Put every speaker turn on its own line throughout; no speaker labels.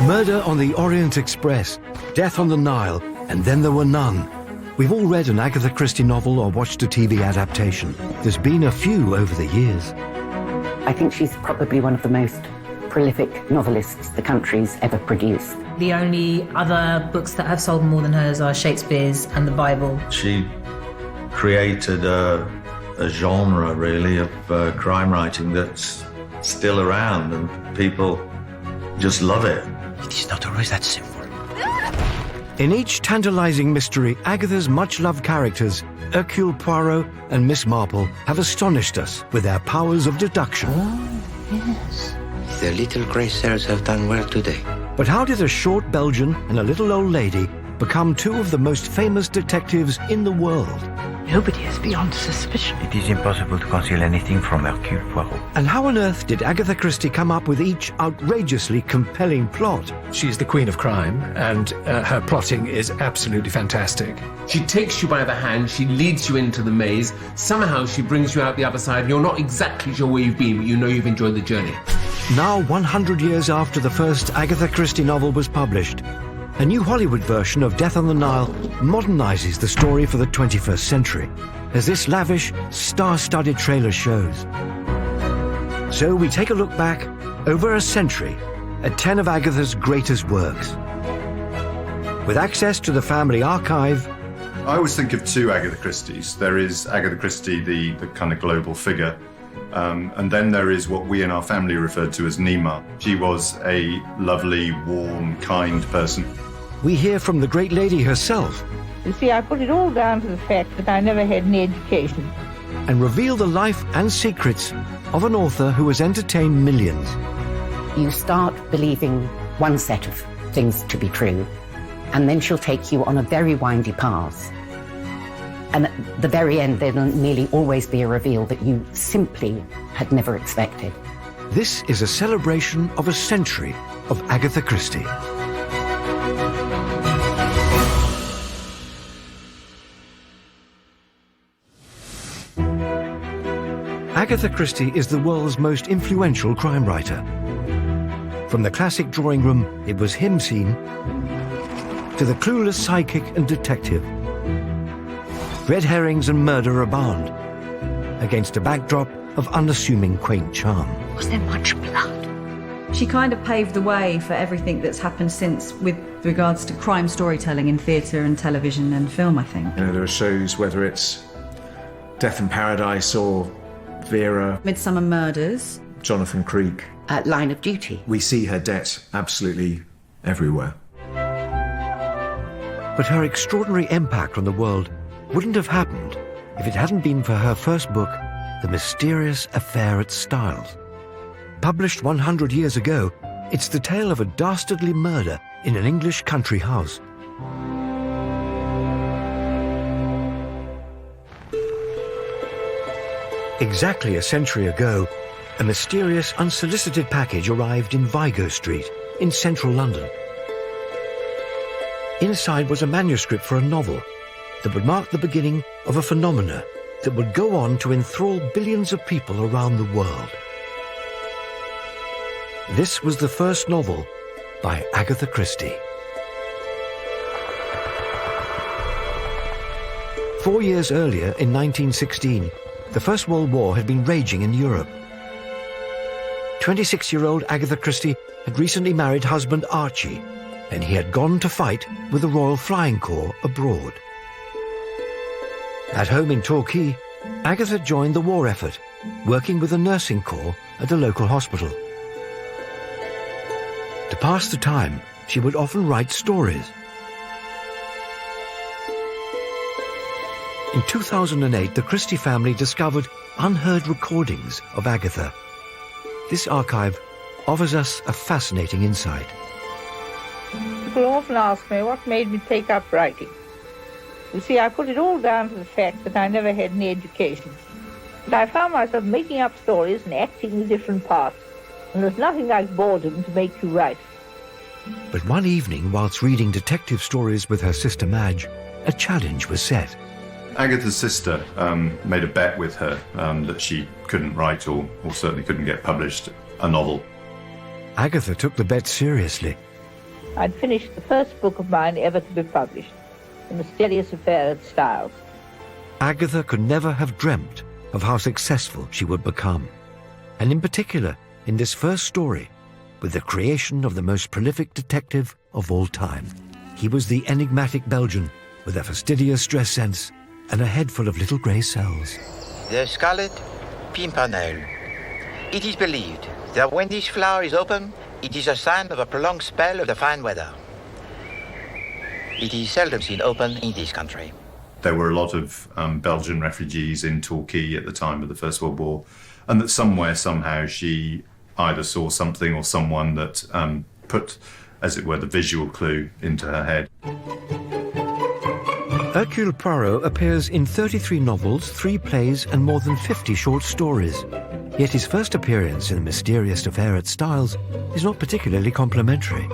Murder on the Orient Express, Death on the Nile, and Then There Were None. We've all read an Agatha Christie novel or watched a TV adaptation. There's been a few over the years.
I think she's probably one of the most prolific novelists the country's ever produced.
The only other books that have sold more than hers are Shakespeare's and the Bible.
She created a genre, really, of crime writing that's still around, and people just love it.
It is not always that simple.
In each tantalizing mystery, Agatha's much-loved characters, Hercule Poirot and Miss Marple, have astonished us with their powers of deduction.
Oh, yes. The little grey hairs have done well today.
But how did a short Belgian and a little old lady become two of the most famous detectives in the world?
Nobody is beyond suspicion.
It is impossible to conceal anything from Hercule Poirot.
And how on earth did Agatha Christie come up with each outrageously compelling plot?
She's the queen of crime, and her plotting is absolutely fantastic.
She takes you by the hand, she leads you into the maze, somehow she brings you out the other side. You're not exactly sure where you've been, but you know you've enjoyed the journey.
Now, 100 years after the first Agatha Christie novel was published, a new Hollywood version of Death on the Nile modernizes the story for the 21st century, as this lavish, star-studded trailer shows. So we take a look back over a century at 10 of Agatha's greatest works. With access to the family archive,
I always think of two Agatha Christies. There is Agatha Christie, the kind of global figure, and then there is what we in our family referred to as Nima. She was a lovely, warm, kind person.
we hear from the great lady herself.
You see, I put it all down to the fact that I never had any education.
And reveal the life and secrets of an author who has entertained millions.
You start believing one set of things to be true, and then she'll take you on a very windy path. And at the very end, there'll nearly always be a reveal that you simply had never expected.
This is a celebration of a century of Agatha Christie. Agatha Christie is the world's most influential crime writer. From the classic drawing room, it was him scene, to the clueless sidekick and detective. Red herrings and murder abound, against a backdrop of unassuming quaint charm.
Was there much blood?
She kind of paved the way for everything that's happened since with regards to crime storytelling in theatre and television and film, I think.
You know, there are shows, whether it's Death in Paradise or Vera,
Midsummer Murders,
Jonathan Creek.
Line of Duty.
We see her debt absolutely everywhere.
But her extraordinary impact on the world wouldn't have happened if it hadn't been for her first book, The Mysterious Affair at Styles. Published 100 years ago, it's the tale of a dastardly murder in an English country house. Exactly a century ago, a mysterious, unsolicited package arrived in Vigo Street in central London. Inside was a manuscript for a novel that would mark the beginning of a phenomena that would go on to enthrall billions of people around the world. This was the first novel by Agatha Christie. 4 years earlier, in 1916, the First World War had been raging in Europe. 26-year-old Agatha Christie had recently married husband Archie, and he had gone to fight with the Royal Flying Corps abroad. At home in Torquay, Agatha joined the war effort, working with the nursing corps at a local hospital. To pass the time, she would often write stories. In 2008, the Christie family discovered unheard recordings of Agatha. This archive offers us a fascinating insight.
People often ask me what made me take up writing. You see, I put it all down to the fact that I never had any education. But I found myself making up stories and acting in different parts, and there's nothing like boredom to make you write.
But one evening, whilst reading detective stories with her sister Madge, a challenge was set.
Agatha's sister made a bet with her that she couldn't write, or certainly couldn't get published, a novel.
Agatha took the bet seriously
I'd finished the first book of mine ever to be published, The Mysterious Affair at Styles.
Agatha could never have dreamt of how successful she would become, and in particular in this first story, with the creation of the most prolific detective of all time. He was the enigmatic Belgian with a fastidious dress sense and a head full of little grey cells.
The Scarlet Pimpernel. It is believed that when this flower is open, it is a sign of a prolonged spell of the fine weather. It is seldom seen open in this country.
There were a lot of Belgian refugees in Torquay at the time of the First World War, and that somewhere, somehow, she either saw something or someone that put, as it were, the visual clue into her head.
Hercule Poirot appears in 33 novels, 3 plays, and more than 50 short stories. Yet his first appearance in The Mysterious Affair at Styles is not particularly complimentary.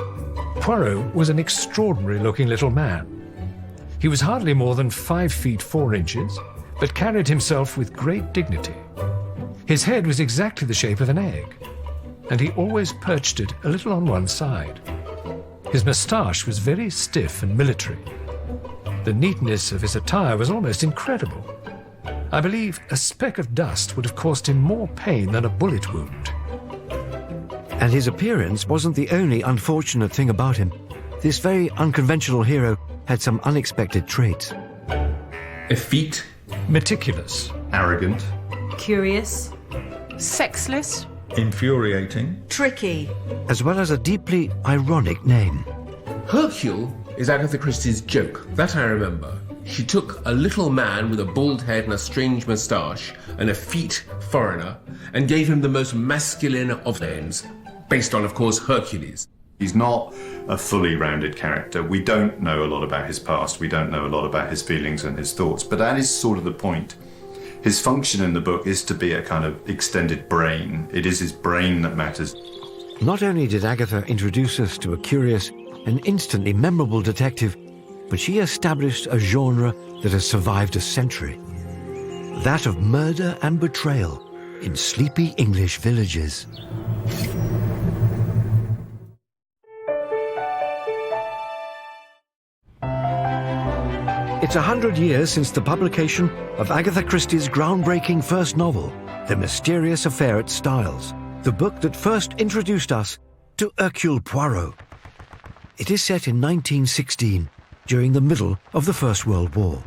Poirot was an extraordinary-looking little man. He was hardly more than 5 feet 4 inches, but carried himself with great dignity. His head was exactly the shape of an egg, and he always perched it a little on one side. His moustache was very stiff and military. The neatness of his attire was almost incredible. I believe a speck of dust would have caused him more pain than a bullet wound.
And his appearance wasn't the only unfortunate thing about him. This very unconventional hero had some unexpected traits.
Effete,
meticulous,
arrogant,
curious,
sexless,
infuriating,
tricky,
as well as a deeply ironic name.
Hercule is Agatha Christie's joke, that I remember. She took a little man with a bald head and a strange moustache, an effete foreigner, and gave him the most masculine of names, based on, of course, Hercules.
He's not a fully rounded character. We don't know a lot about his past. We don't know a lot about his feelings and his thoughts, but that is sort of the point. His function in the book is to be a kind of extended brain. It is his brain that matters.
Not only did Agatha introduce us to a curious and instantly memorable detective, but she established a genre that has survived a century. That of murder and betrayal in sleepy English villages. It's 100 years since the publication of Agatha Christie's groundbreaking first novel, The Mysterious Affair at Styles, the book that first introduced us to Hercule Poirot. It is set in 1916, during the middle of the First World War.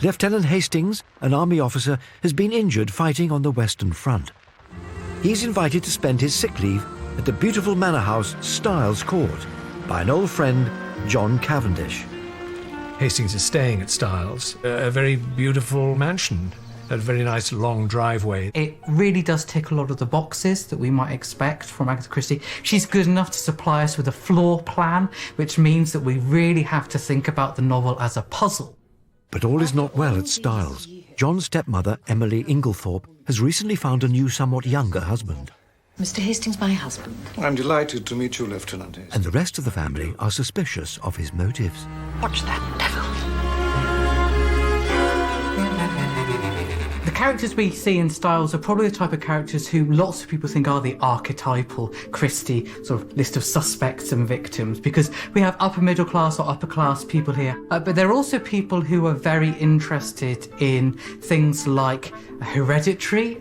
Lieutenant Hastings, an army officer, has been injured fighting on the Western Front. He's invited to spend his sick leave at the beautiful manor house Styles Court by an old friend, John Cavendish.
Hastings is staying at Styles, a very beautiful mansion, a very nice long driveway.
It really does tick a lot of the boxes that we might expect from Agatha Christie. She's good enough to supply us with a floor plan, which means that we really have to think about the novel as a puzzle.
But all is not well at Styles. John's stepmother, Emily Inglethorpe, has recently found a new, somewhat younger husband.
Mr. Hastings, my husband.
I'm delighted to meet you, Lieutenant Hastings.
And the rest of the family are suspicious of his motives.
Watch that devil.
The characters we see in Styles are probably the type of characters who lots of people think are the archetypal Christie sort of list of suspects and victims, because we have upper middle class or upper class people here. But there are also people who are very interested in things like hereditary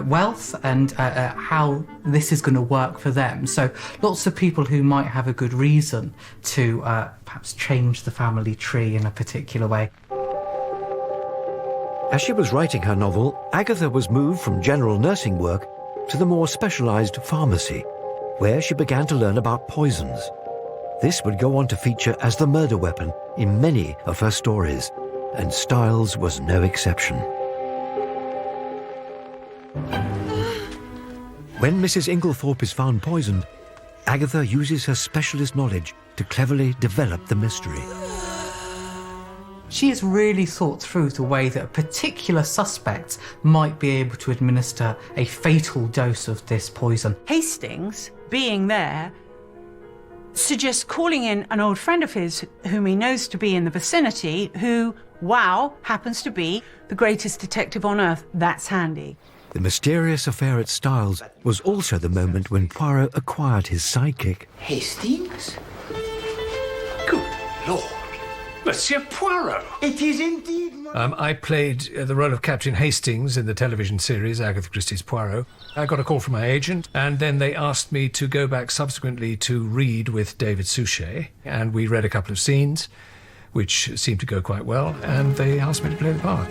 wealth and how this is going to work for them. So lots of people who might have a good reason to perhaps change the family tree in a particular way.
As she was writing her novel, Agatha was moved from general nursing work to the more specialized pharmacy, where she began to learn about poisons. This would go on to feature as the murder weapon in many of her stories, and Styles was no exception. When Mrs. Inglethorpe is found poisoned, Agatha uses her specialist knowledge to cleverly develop the mystery.
She has really thought through the way that a particular suspect might be able to administer a fatal dose of this poison.
Hastings, being there, suggests calling in an old friend of his whom he knows to be in the vicinity, who, wow, happens to be the greatest detective on earth. That's handy.
The Mysterious Affair at Styles was also the moment when Poirot acquired his sidekick.
Hastings?
Lord, Monsieur Poirot.
It is indeed.
I played the role of Captain Hastings in the television series Agatha Christie's Poirot. I got a call from my agent, and then they asked me to go back subsequently to read with David Suchet, and we read a couple of scenes, which seemed to go quite well, and they asked me to play the part.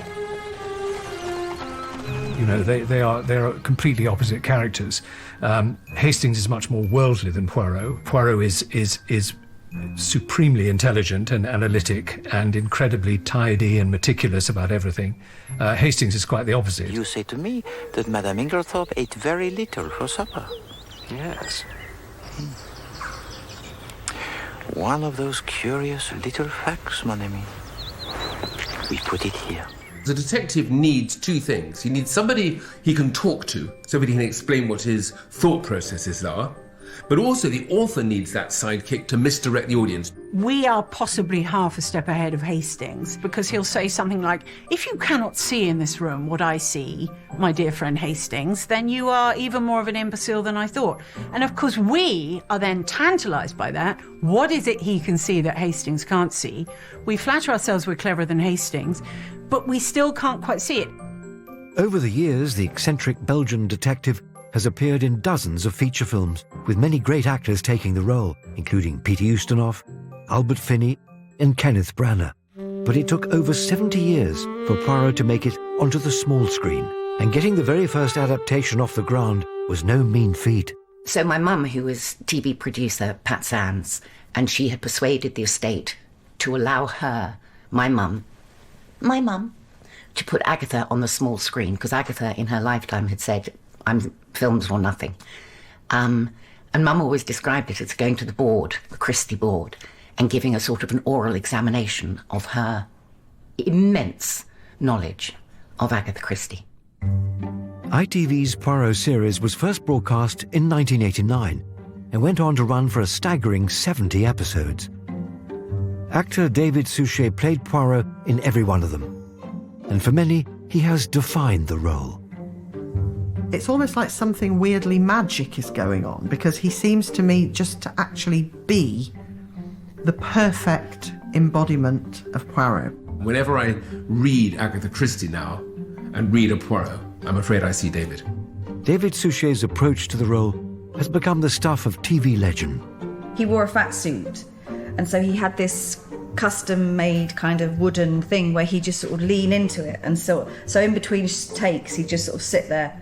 You know, they are completely opposite characters. Hastings is much more worldly than Poirot. Poirot is supremely intelligent and analytic and incredibly tidy and meticulous about everything. Hastings is quite the opposite.
You say to me that Madame Inglethorpe ate very little for supper.
Yes.
One of those curious little facts, mon ami. We put it here.
The detective needs two things. He needs somebody he can talk to, somebody he can explain what his thought processes are, but also the author needs that sidekick to misdirect the audience.
We are possibly half a step ahead of Hastings, because he'll say something like, if you cannot see in this room what I see, my dear friend Hastings, then you are even more of an imbecile than I thought. And of course we are then tantalised by that. What is it he can see that Hastings can't see? We flatter ourselves we're cleverer than Hastings, but we still can't quite see it.
Over the years, the eccentric Belgian detective has appeared in dozens of feature films, with many great actors taking the role, including Peter Ustinov, Albert Finney, and Kenneth Branagh. But it took over 70 years for Poirot to make it onto the small screen, and getting the very first adaptation off the ground was no mean feat.
So my mum, who was TV producer Pat Sands, and she had persuaded the estate to allow her, my mum, to put Agatha on the small screen, because Agatha in her lifetime had said, I'm films or nothing. And Mum always described it as going to the board, the Christie board, and giving a sort of an oral examination of her immense knowledge of Agatha Christie.
ITV's Poirot series was first broadcast in 1989 and went on to run for a staggering 70 episodes. Actor David Suchet played Poirot in every one of them, and for many, he has defined the role.
It's almost like something weirdly magic is going on, because he seems to me just to actually be the perfect embodiment of Poirot.
Whenever I read Agatha Christie now and read a Poirot, I'm afraid I see David.
David Suchet's approach to the role has become the stuff of TV legend.
He wore a fat suit, and so he had this custom-made kind of wooden thing where he just sort of lean into it, and so in between takes he'd just sort of sit there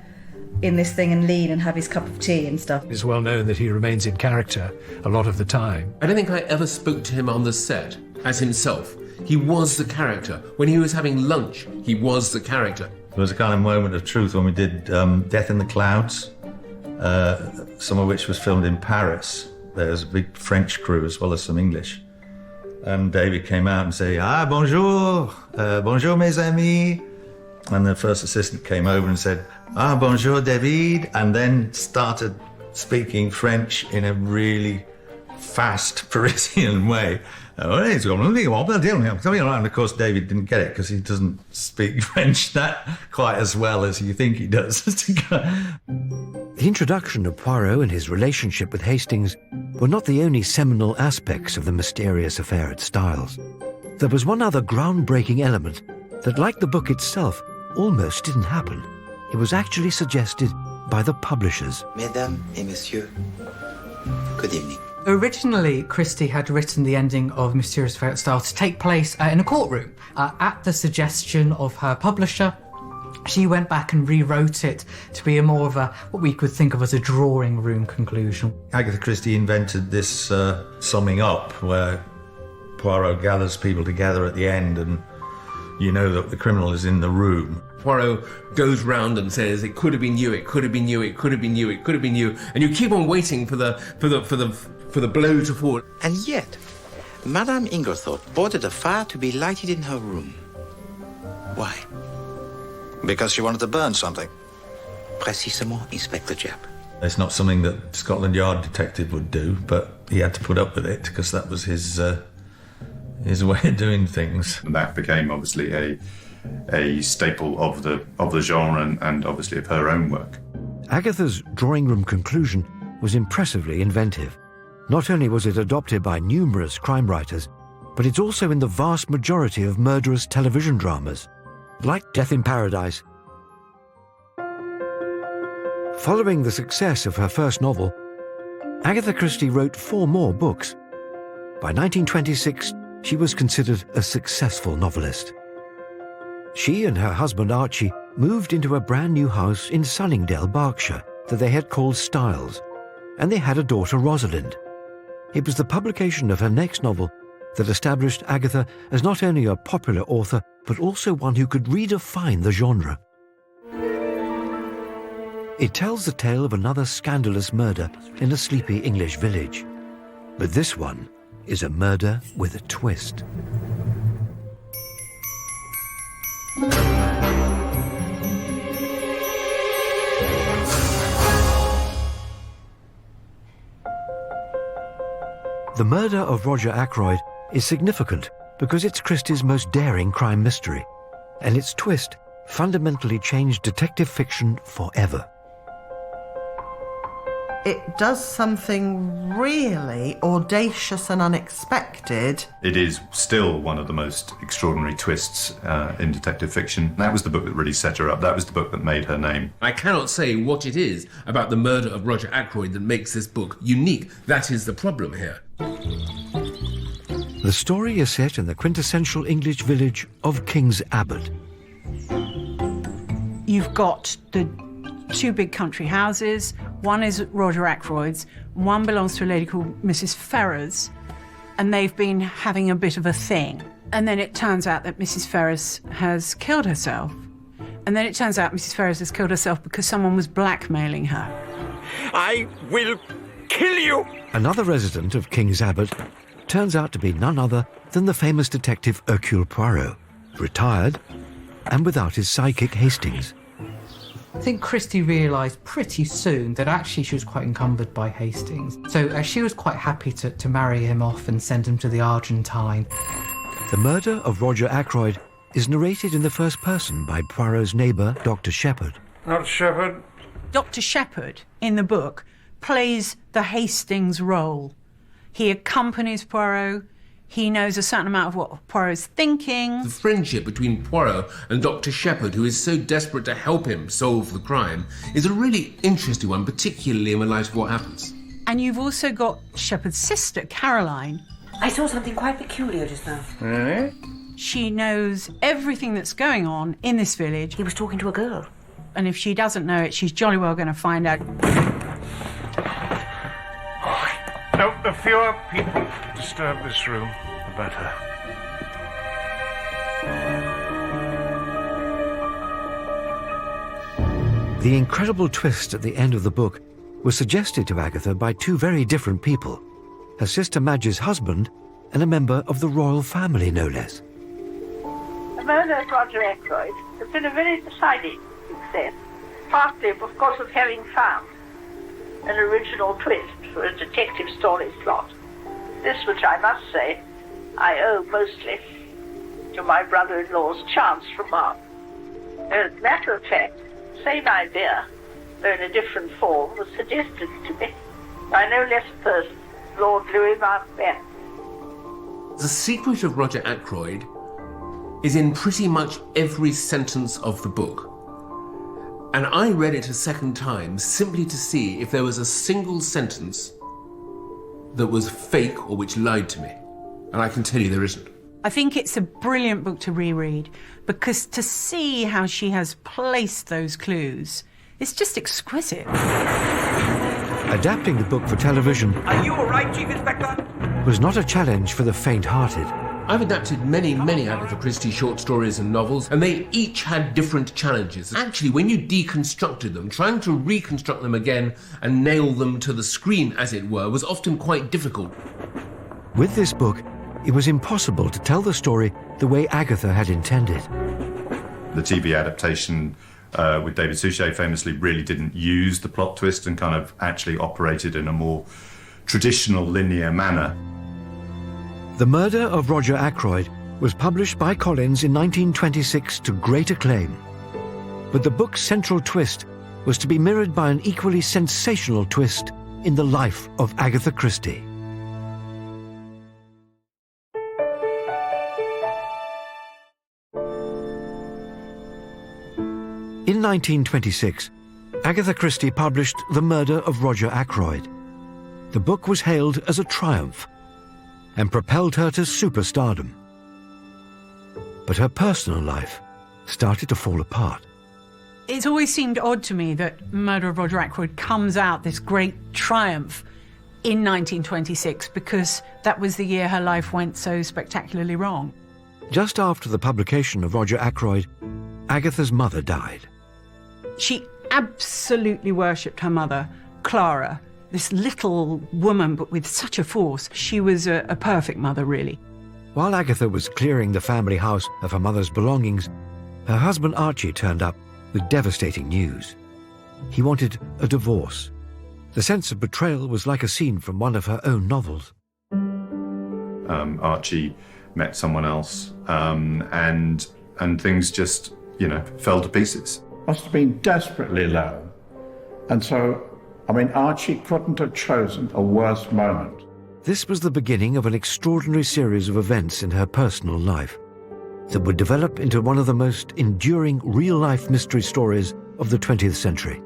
in this thing and lean and have his cup of tea and stuff.
It's well known that he remains in character a lot of the time.
I don't think I ever spoke to him on the set as himself. He was the character. When he was having lunch, he was the character.
There was a kind of moment of truth when we did Death in the Clouds, some of which was filmed in Paris. There was a big French crew as well as some English. And David came out and said, bonjour, bonjour mes amis. And the first assistant came over and said, bonjour David, and then started speaking French in a really fast Parisian way. And of course David didn't get it because he doesn't speak French that quite as well as you think he does.
The introduction of Poirot and his relationship with Hastings were not the only seminal aspects of the mysterious affair at Styles. There was one other groundbreaking element that, like the book itself, almost didn't happen. It was actually suggested by the publishers.
Mesdames et messieurs, good evening.
Originally, Christie had written the ending of Mysterious Affair at Styles to take place in a courtroom. At the suggestion of her publisher, she went back and rewrote it to be a more of a, what we could think of as a drawing room conclusion.
Agatha Christie invented this summing up where Poirot gathers people together at the end and you know that the criminal is in the room.
Poirot goes round and says, it could have been you, it could have been you, it could have been you, it could have been you, and you keep on waiting for the blow to fall.
And yet, Madame Inglethorpe ordered a fire to be lighted in her room. Why?
Because she wanted to burn something.
Précisément, Inspector Japp.
It's not something that Scotland Yard detective would do, but he had to put up with it because that was his way of doing things.
And that became obviously a staple of the genre and obviously of her own work.
Agatha's drawing room conclusion was impressively inventive. Not only was it adopted by numerous crime writers, but it's also in the vast majority of murderous television dramas, like Death in Paradise. Following the success of her first novel, Agatha Christie wrote 4 more books. By 1926, she was considered a successful novelist. She and her husband Archie moved into a brand new house in Sunningdale, Berkshire, that they had called Styles, and they had a daughter, Rosalind. It was the publication of her next novel that established Agatha as not only a popular author, but also one who could redefine the genre. It tells the tale of another scandalous murder in a sleepy English village. But this one is a murder with a twist. The murder of Roger Ackroyd is significant because it's Christie's most daring crime mystery, and its twist fundamentally changed detective fiction forever.
It does something really audacious and unexpected.
It is still one of the most extraordinary twists in detective fiction. That was the book that really set her up. That was the book that made her name.
I cannot say what it is about the murder of Roger Ackroyd that makes this book unique. That is the problem here.
The story is set in the quintessential English village of King's Abbot.
You've got the 2 big country houses. One is Roger Ackroyd's, one belongs to a lady called Mrs. Ferrers, and they've been having a bit of a thing. And then it turns out that Mrs. Ferrers has killed herself. And then it turns out Mrs. Ferrers has killed herself because someone was blackmailing her.
I will kill you!
Another resident of King's Abbot turns out to be none other than the famous detective Hercule Poirot, retired and without his sidekick Hastings.
I think Christie realised pretty soon that actually she was quite encumbered by Hastings. So she was quite happy to marry him off and send him to the Argentine.
The murder of Roger Ackroyd is narrated in the first person by Poirot's neighbour, Dr. Shepherd.
Not Shepherd.
Dr. Shepherd, in the book, plays the Hastings role. He accompanies Poirot. He knows a certain amount of what Poirot's thinking.
The friendship between Poirot and Dr. Shepherd, who is so desperate to help him solve the crime, is a really interesting one, particularly in the light of what happens.
And you've also got Shepherd's sister, Caroline.
I saw something quite peculiar just now.
Really?
She knows everything that's going on in this village.
He was talking to a girl.
And if she doesn't know it, she's jolly well going to find out.
No, the fewer people disturb this room, the better.
The incredible twist at the end of the book was suggested to Agatha by 2 very different people, her sister Madge's husband and a member of the royal family, no less.
The murder of Roger Ackroyd has been a very decided success, partly because of having found an original twist for a detective story plot. This, which I must say, I owe mostly to my brother-in-law's chance remark. As a matter of fact, the same idea, though in a different form, was suggested to me by no less a person, Lord Louis Mountbatten.
The secret of Roger Ackroyd is in pretty much every sentence of the book. And I read it a second time simply to see if there was a single sentence that was fake or which lied to me. And I can tell you there isn't.
I think it's a brilliant book to reread because to see how she has placed those clues is just exquisite.
Adapting the book for television
Are you all right, Chief Inspector?
was not a challenge for the faint-hearted.
I've adapted many Agatha Christie short stories and novels, and they each had different challenges. Actually, when you deconstructed them, trying to reconstruct them again and nail them to the screen, as it were, was often quite difficult.
With this book, it was impossible to tell the story the way Agatha had intended.
The TV adaptation with David Suchet famously really didn't use the plot twist and kind of actually operated in a more traditional linear manner.
The Murder of Roger Ackroyd was published by Collins in 1926 to great acclaim. But the book's central twist was to be mirrored by an equally sensational twist in the life of Agatha Christie. 1926, Agatha Christie published The Murder of Roger Ackroyd. The book was hailed as a triumph and propelled her to superstardom. But her personal life started to fall apart.
It's always seemed odd to me that Murder of Roger Ackroyd comes out this great triumph in 1926, because that was the year her life went so spectacularly wrong.
Just after the publication of Roger Ackroyd, Agatha's mother died.
She absolutely worshipped her mother, Clara, this little woman but with such a force. She was a perfect mother, really.
While Agatha was clearing the family house of her mother's belongings, her husband Archie turned up with devastating news. He wanted a divorce. The sense of betrayal was like a scene from one of her own novels.
Archie met someone else, and things just, fell to pieces.
Must have been desperately low. And so, Archie couldn't have chosen a worse moment.
This was the beginning of an extraordinary series of events in her personal life that would develop into one of the most enduring real-life mystery stories of the 20th century.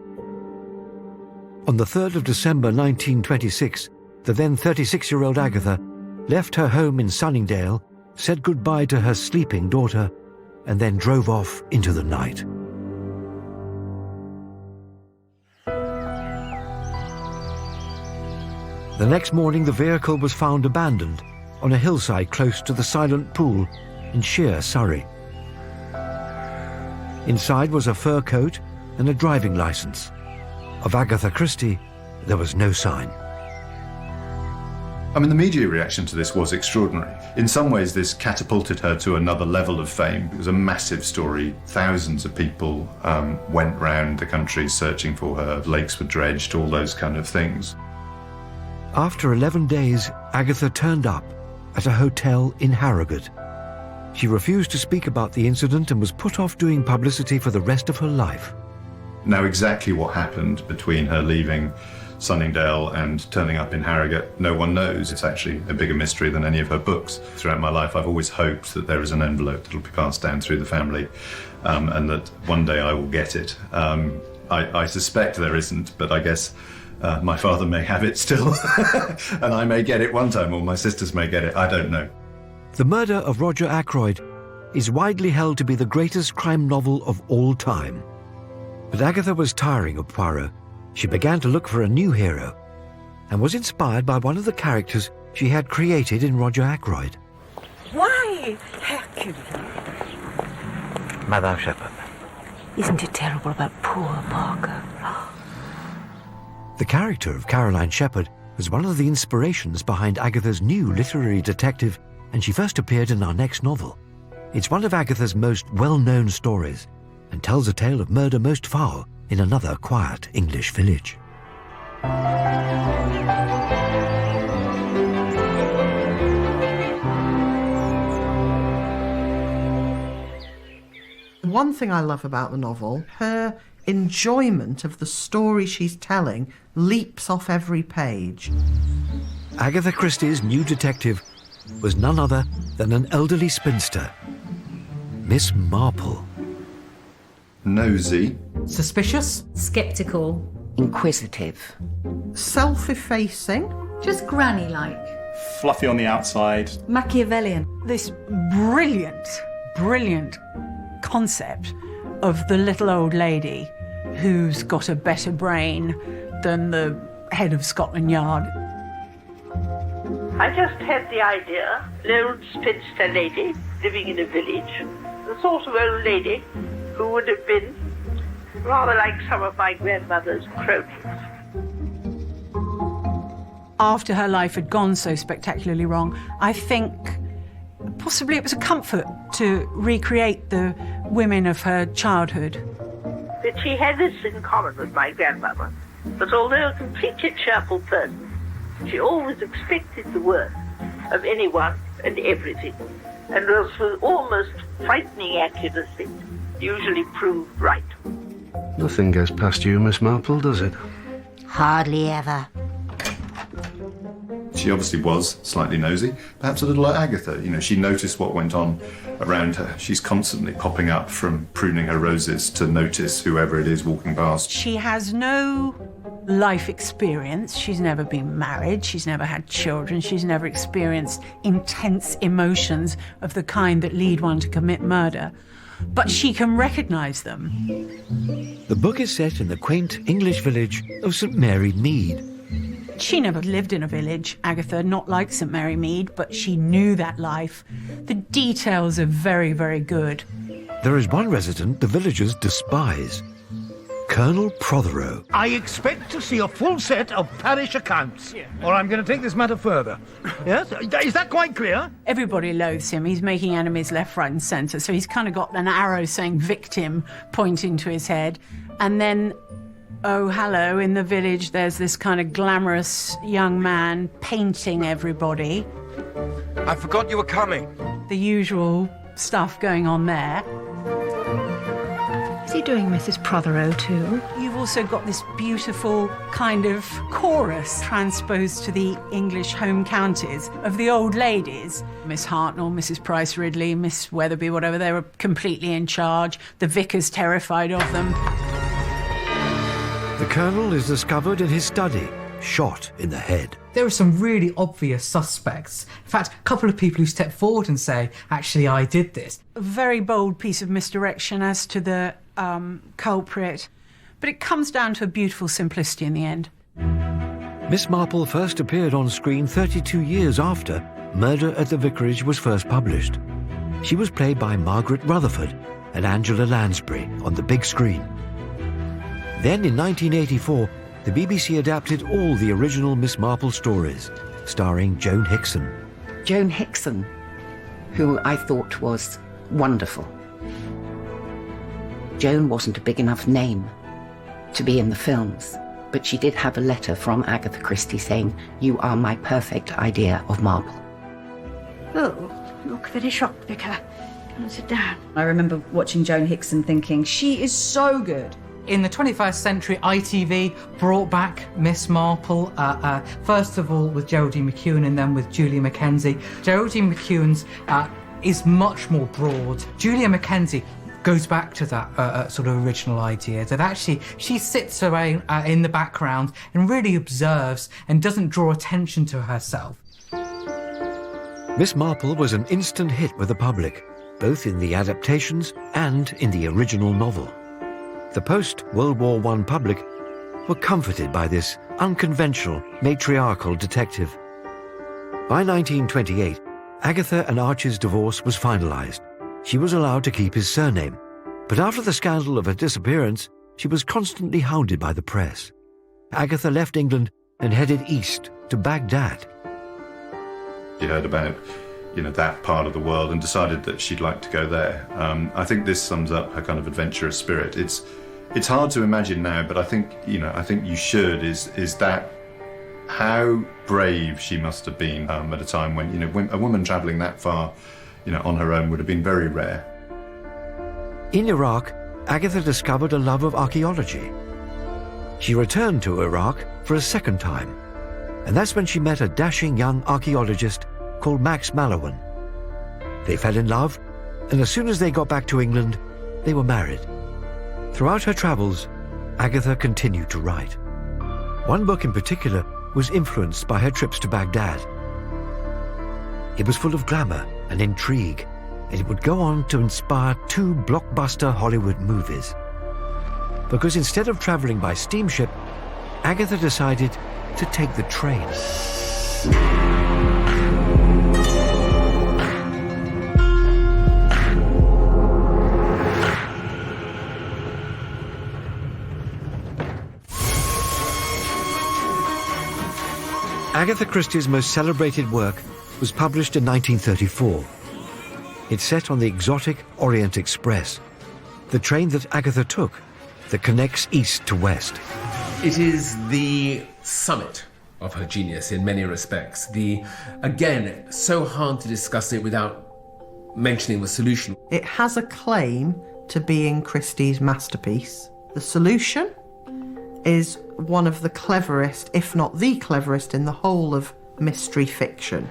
On the 3rd of December 1926, the then 36-year-old Agatha left her home in Sunningdale, said goodbye to her sleeping daughter, and then drove off into the night. The next morning, the vehicle was found abandoned on a hillside close to the Silent Pool in Sheer, Surrey. Inside was a fur coat and a driving license. Of Agatha Christie, there was no sign.
The media reaction to this was extraordinary. In some ways, this catapulted her to another level of fame. It was a massive story. Thousands of people went round the country searching for her. Lakes were dredged, all those kind of things.
After 11 days, Agatha turned up at a hotel in Harrogate. She refused to speak about the incident and was put off doing publicity for the rest of her life.
Now, exactly what happened between her leaving Sunningdale and turning up in Harrogate, no one knows. It's actually a bigger mystery than any of her books. Throughout my life, I've always hoped that there is an envelope that will be passed down through the family, and that one day I will get it. I suspect there isn't, but I guess my father may have it still, and I may get it one time, or my sisters may get it. I don't know.
The Murder of Roger Ackroyd is widely held to be the greatest crime novel of all time. But Agatha was tiring of Poirot. She began to look for a new hero and was inspired by one of the characters she had created in Roger Ackroyd.
Why, Hercule?
Madame Shepherd.
Isn't it terrible about poor Parker?
The character of Caroline Shepherd was one of the inspirations behind Agatha's new literary detective, and she first appeared in our next novel. It's one of Agatha's most well-known stories and tells a tale of murder most foul in another quiet English village.
One thing I love about the novel, her enjoyment of the story she's telling leaps off every page.
Agatha Christie's new detective was none other than an elderly spinster, Miss Marple.
Nosy.
Suspicious. Skeptical.
Inquisitive.
Self-effacing.
Just granny-like.
Fluffy on the outside.
Machiavellian.
This brilliant, brilliant concept of the little old lady who's got a better brain than the head of Scotland Yard.
I just had the idea, an old spinster lady living in a village, the sort of old lady who would have been rather like some of my grandmother's cronies.
After her life had gone so spectacularly wrong, I think possibly it was a comfort to recreate the women of her childhood.
But she had this in common with my grandmother, that although a completely cheerful person, she always expected the worst of anyone and everything, and was with almost frightening accuracy usually proved right.
Nothing goes past you, Miss Marple, does it?
Hardly ever.
She obviously was slightly nosy, perhaps a little like Agatha. You know, she noticed what went on around her. She's constantly popping up from pruning her roses to notice whoever it is walking past.
She has no life experience. She's never been married. She's never had children. She's never experienced intense emotions of the kind that lead one to commit murder. But she can recognise them.
The book is set in the quaint English village of St Mary Mead.
She never lived in a village, Agatha, not like St Mary Mead, but she knew that life. The details are very, very good.
There is one resident the villagers despise, Colonel Prothero.
I expect to see a full set of parish accounts, or I'm going to take this matter further. Yes? Is that quite clear?
Everybody loathes him. He's making enemies left, right and centre, so he's kind of got an arrow saying victim pointing to his head. And then, oh, hello, in the village there's this kind of glamorous young man painting everybody.
I forgot you were coming.
The usual stuff going on there.
Is he doing Mrs. Prothero too?
You've also got this beautiful kind of chorus transposed to the English home counties of the old ladies. Miss Hartnell, Mrs. Price Ridley, Miss Weatherby, whatever, they were completely in charge. The vicar's terrified of them.
The Colonel is discovered in his study, shot in the head.
There are some really obvious suspects. In fact, a couple of people who step forward and say, actually, I did this.
A very bold piece of misdirection as to the culprit, but it comes down to a beautiful simplicity in the end.
Miss Marple first appeared on screen 32 years after Murder at the Vicarage was first published. She was played by Margaret Rutherford and Angela Lansbury on the big screen. Then in 1984, the BBC adapted all the original Miss Marple stories, starring Joan Hickson.
Joan Hickson, who I thought was wonderful. Joan wasn't a big enough name to be in the films, but she did have a letter from Agatha Christie saying, "You are my perfect idea of Marple."
Oh, you look very shocked, Vicar. Come and sit down.
I remember watching Joan Hickson thinking, she is so good.
In the 21st century, ITV brought back Miss Marple, first of all with Geraldine McEwen and then with Julia Mackenzie. Geraldine McEwen's is much more broad. Julia Mackenzie goes back to that sort of original idea that actually she sits around in the background and really observes and doesn't draw attention to herself.
Miss Marple was an instant hit with the public, both in the adaptations and in the original novel. The post-World War I public were comforted by this unconventional, matriarchal detective. By 1928, Agatha and Archie's divorce was finalised. She was allowed to keep his surname, but after the scandal of her disappearance, she was constantly hounded by the press. Agatha left England and headed east to Baghdad.
She heard about, that part of the world and decided that she'd like to go there. I think this sums up her kind of adventurous spirit. It's hard to imagine now, but I think you should, is that how brave she must have been at a time when, when a woman travelling that far, on her own would have been very rare.
In Iraq, Agatha discovered a love of archaeology. She returned to Iraq for a second time, and that's when she met a dashing young archaeologist called Max Mallowan. They fell in love, and as soon as they got back to England, they were married. Throughout her travels, Agatha continued to write. One book in particular was influenced by her trips to Baghdad. It was full of glamour and intrigue, and it would go on to inspire 2 blockbuster Hollywood movies. Because instead of traveling by steamship, Agatha decided to take the train. Agatha Christie's most celebrated work was published in 1934. It's set on the exotic Orient Express, the train that Agatha took that connects east to west.
It is the summit of her genius in many respects. Again, so hard to discuss it without mentioning the solution.
It has a claim to being Christie's masterpiece. The solution is one of the cleverest, if not the cleverest, in the whole of mystery fiction.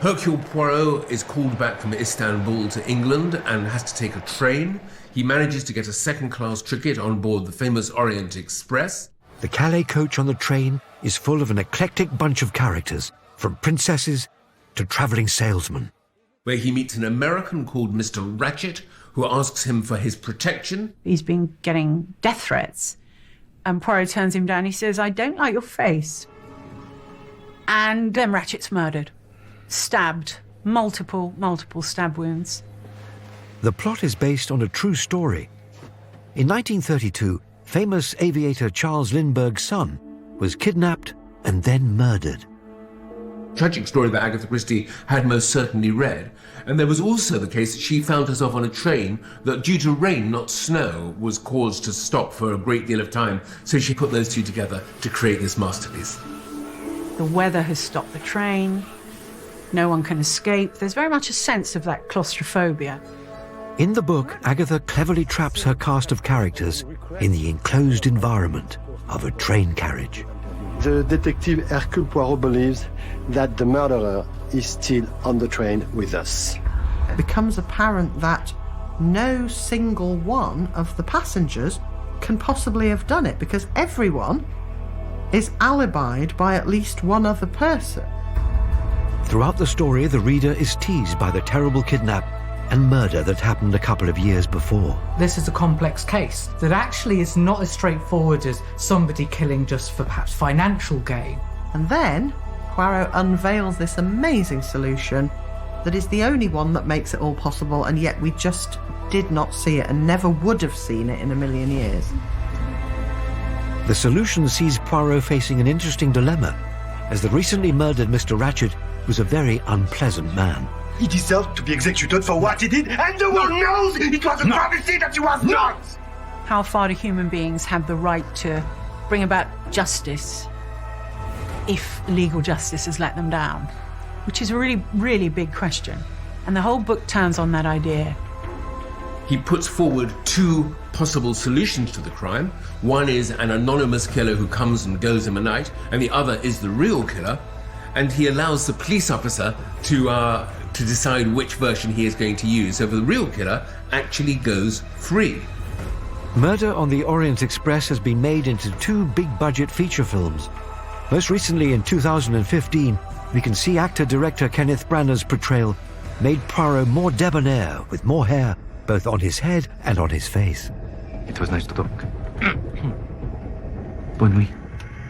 Hercule Poirot is called back from Istanbul to England and has to take a train. He manages to get a second-class ticket on board the famous Orient Express.
The Calais coach on the train is full of an eclectic bunch of characters, from princesses to travelling salesmen.
Where he meets an American called Mr. Ratchet, who asks him for his protection.
He's been getting death threats. And Poirot turns him down. He says, "I don't like your face." And then Ratchet's murdered. Stabbed. Multiple stab wounds.
The plot is based on a true story. In 1932, famous aviator Charles Lindbergh's son was kidnapped and then murdered.
Tragic story that Agatha Christie had most certainly read. And there was also the case that she found herself on a train that, due to rain, not snow, was caused to stop for a great deal of time. So she put those two together to create this masterpiece.
The weather has stopped the train. No one can escape. There's very much a sense of that claustrophobia.
In the book, Agatha cleverly traps her cast of characters in the enclosed environment of a train carriage.
The detective Hercule Poirot believes that the murderer is still on the train with us.
It becomes apparent that no single one of the passengers can possibly have done it, because everyone is alibied by at least one other person.
Throughout the story, the reader is teased by the terrible kidnap and murder that happened a couple of years before.
This is a complex case that actually is not as straightforward as somebody killing just for perhaps financial gain.
And then Poirot unveils this amazing solution that is the only one that makes it all possible, and yet we just did not see it and never would have seen it in a million years.
The solution sees Poirot facing an interesting dilemma, as the recently murdered Mr. Ratchet was a very unpleasant man.
He deserved to be executed for what he did, and the world knows it was a prophecy that he was not!
How far do human beings have the right to bring about justice if legal justice has let them down? Which is a really, really big question. And the whole book turns on that idea.
He puts forward two possible solutions to the crime. One is an anonymous killer who comes and goes in the night, and the other is the real killer. And he allows the police officer to decide which version he is going to use. So the real killer actually goes free.
Murder on the Orient Express has been made into two big-budget feature films. Most recently, in 2015, we can see actor-director Kenneth Branagh's portrayal made Poirot more debonair, with more hair, both on his head and on his face.
It was nice to talk. Bonne nuit.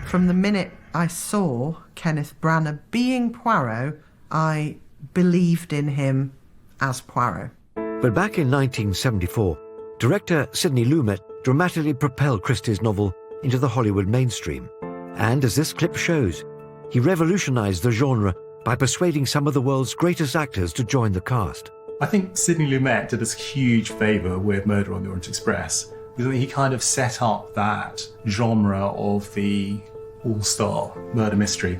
From the minute I saw Kenneth Branagh being Poirot, I believed in him as Poirot.
But back in 1974, director Sidney Lumet dramatically propelled Christie's novel into the Hollywood mainstream. And as this clip shows, he revolutionized the genre by persuading some of the world's greatest actors to join the cast.
I think Sidney Lumet did us a huge favour with Murder on the Orient Express, because he kind of set up that genre of the all-star murder mystery.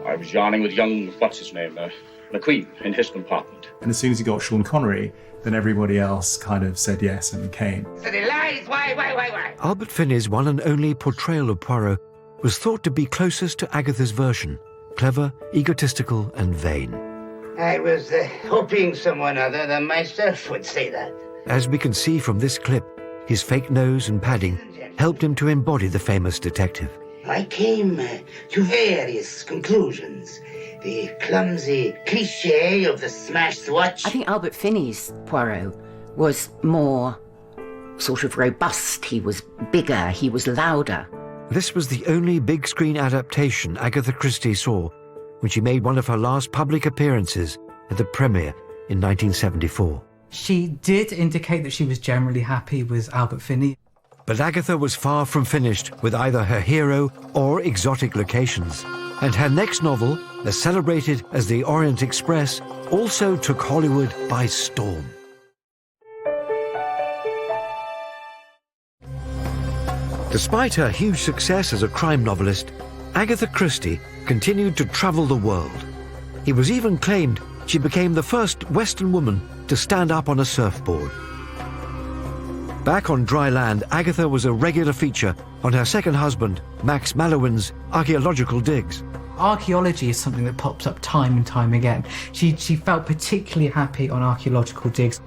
I was yarning with young, what's-his-name, McQueen in his compartment.
And as soon as he got Sean Connery, then everybody else kind of said yes and came.
So he lies, why?
Albert Finney's one and only portrayal of Poirot was thought to be closest to Agatha's version, clever, egotistical and vain.
I was hoping someone other than myself would say that.
As we can see from this clip, his fake nose and padding helped him to embody the famous detective.
I came to various conclusions. The clumsy cliché of the smashed watch.
I think Albert Finney's Poirot was more sort of robust. He was bigger, he was louder.
This was the only big screen adaptation Agatha Christie saw when she made one of her last public appearances at the premiere in 1974.
She did indicate that she was generally happy with Albert Finney.
But Agatha was far from finished with either her hero or exotic locations. And her next novel, as celebrated as The Orient Express, also took Hollywood by storm. Despite her huge success as a crime novelist, Agatha Christie continued to travel the world. It was even claimed she became the first Western woman to stand up on a surfboard. Back on dry land, Agatha was a regular feature on her second husband, Max Mallowan's archaeological digs.
Archaeology is something that pops up time and time again. She felt particularly happy on archaeological digs.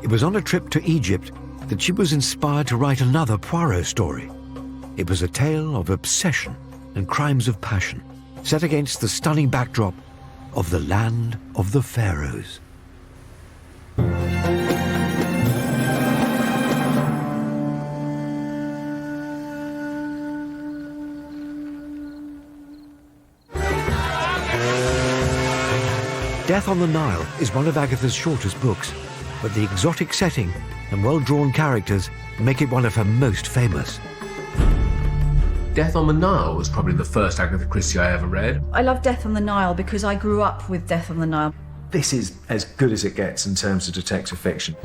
It was on a trip to Egypt that she was inspired to write another Poirot story. It was a tale of obsession and crimes of passion, set against the stunning backdrop of the land of the pharaohs. Death on the Nile is one of Agatha's shortest books, but the exotic setting and well-drawn characters make it one of her most famous.
Death on the Nile was probably the first Agatha Christie I ever read.
I love Death on the Nile because I grew up with Death on the Nile.
This is as good as it gets in terms of detective fiction.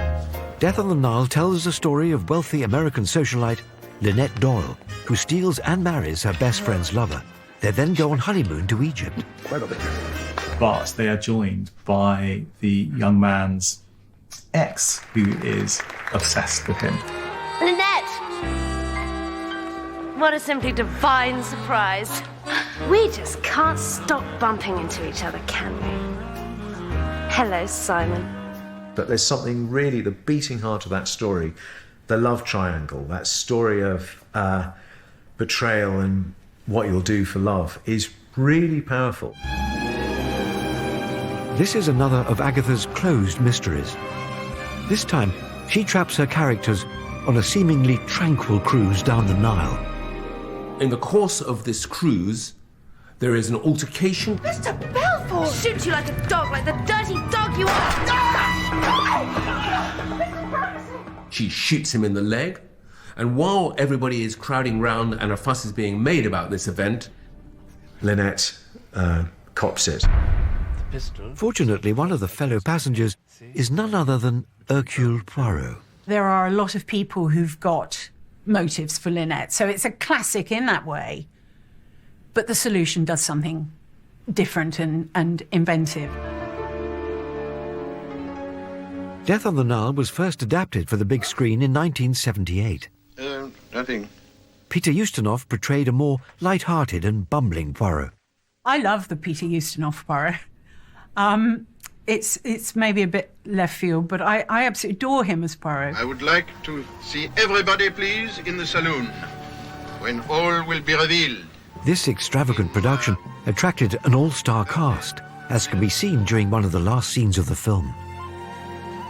Death on the Nile tells the story of wealthy American socialite Lynette Doyle, who steals and marries her best friend's lover. They then go on honeymoon to Egypt.
But they are joined by the young man's ex, who is obsessed with him.
Lynette! What a simply divine surprise. We just can't stop bumping into each other, can we? Hello, Simon.
But there's something really, the beating heart of that story, the love triangle, that story of betrayal and what you'll do for love, is really powerful.
This is another of Agatha's closed mysteries. This time, she traps her characters on a seemingly tranquil cruise down the Nile.
In the course of this cruise, there is an altercation.
Mr. Belfort! Shoot you like a dog, like the dirty dog you are!
She shoots him in the leg, and while everybody is crowding round and a fuss is being made about this event,
Lynette cops it.
Fortunately, one of the fellow passengers is none other than Hercule Poirot.
There are a lot of people who've got motives for Lynette, so it's a classic in that way. But the solution does something different and inventive.
Death on the Nile was first adapted for the big screen in 1978.
Nothing.
Peter Ustinov portrayed a more light-hearted and bumbling Poirot.
I love the Peter Ustinov Poirot. It's maybe a bit left field, but I absolutely adore him as Poirot.
I would like to see everybody, please, in the saloon, when all will be revealed.
This extravagant production attracted an all-star cast, as can be seen during one of the last scenes of the film.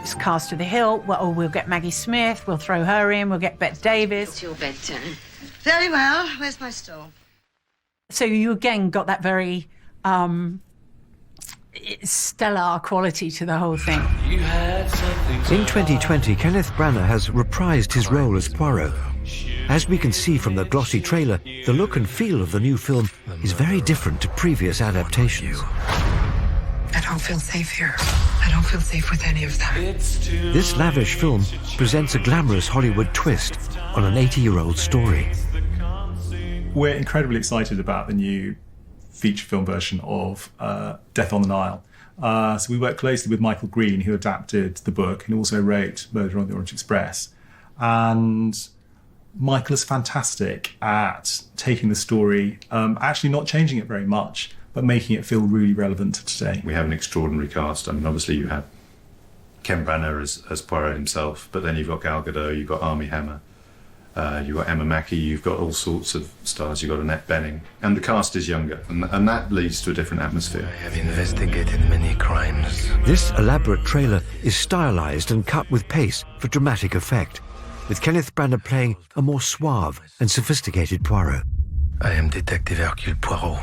It's cast to the hilt. Well, we'll get Maggie Smith, we'll throw her in, we'll get Bette Davis.
It's your bedtime. Very well. Where's my stove?
So you again got that very stellar quality to the whole thing.
In 2020, Kenneth Branagh has reprised his role as Poirot. As we can see from the glossy trailer, the look and feel of the new film is very different to previous adaptations.
I don't feel safe here. I don't feel safe with any of them.
This lavish film presents a glamorous Hollywood twist on an 80-year-old story.
We're incredibly excited about the new feature film version of Death on the Nile. So we worked closely with Michael Green, who adapted the book and also wrote Murder on the Orient Express. And Michael is fantastic at taking the story, actually not changing it very much, but making it feel really relevant to today.
We have an extraordinary cast. I mean, obviously you have Ken Branagh as Poirot himself, but then you've got Gal Gadot, you've got Armie Hammer, you've got Emma Mackey, you've got all sorts of stars, you've got Annette Bening, and the cast is younger, and that leads to a different atmosphere.
I have investigated many crimes.
This elaborate trailer is stylized and cut with pace for dramatic effect, with Kenneth Branagh playing a more suave and sophisticated Poirot.
I am Detective Hercule Poirot,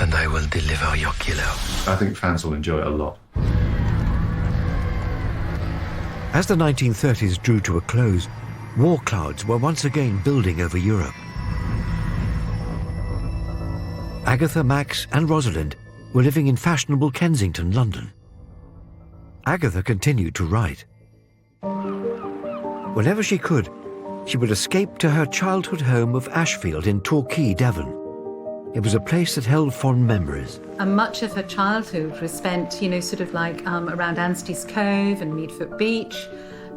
and I will deliver your killer.
I think fans will enjoy it a lot.
As the 1930s drew to a close, war clouds were once again building over Europe. Agatha, Max and Rosalind were living in fashionable Kensington, London. Agatha continued to write. Whenever she could, she would escape to her childhood home of Ashfield in Torquay, Devon. It was a place that held fond memories.
And much of her childhood was spent, you know, sort of like around Anstey's Cove and Meadfoot Beach,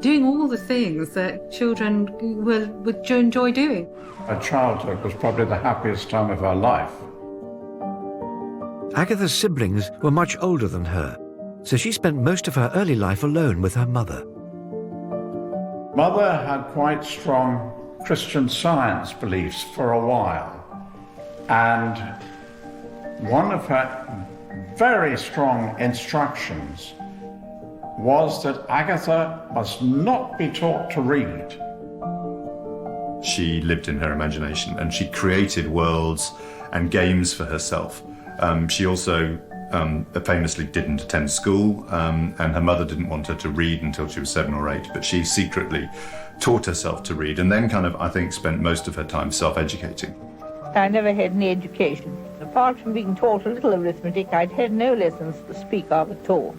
doing all the things that children would enjoy doing.
Her childhood was probably the happiest time of her life.
Agatha's siblings were much older than her, so she spent most of her early life alone with her mother.
Mother had quite strong Christian Science beliefs for a while, and one of her very strong instructions was that Agatha must not be taught to read.
She lived in her imagination and she created worlds and games for herself. She also famously didn't attend school, and her mother didn't want her to read until she was 7 or 8, but she secretly taught herself to read and then kind of, I think, spent most of her time self-educating.
I never had any education. Apart from being taught a little arithmetic, I'd had no lessons to speak of at all.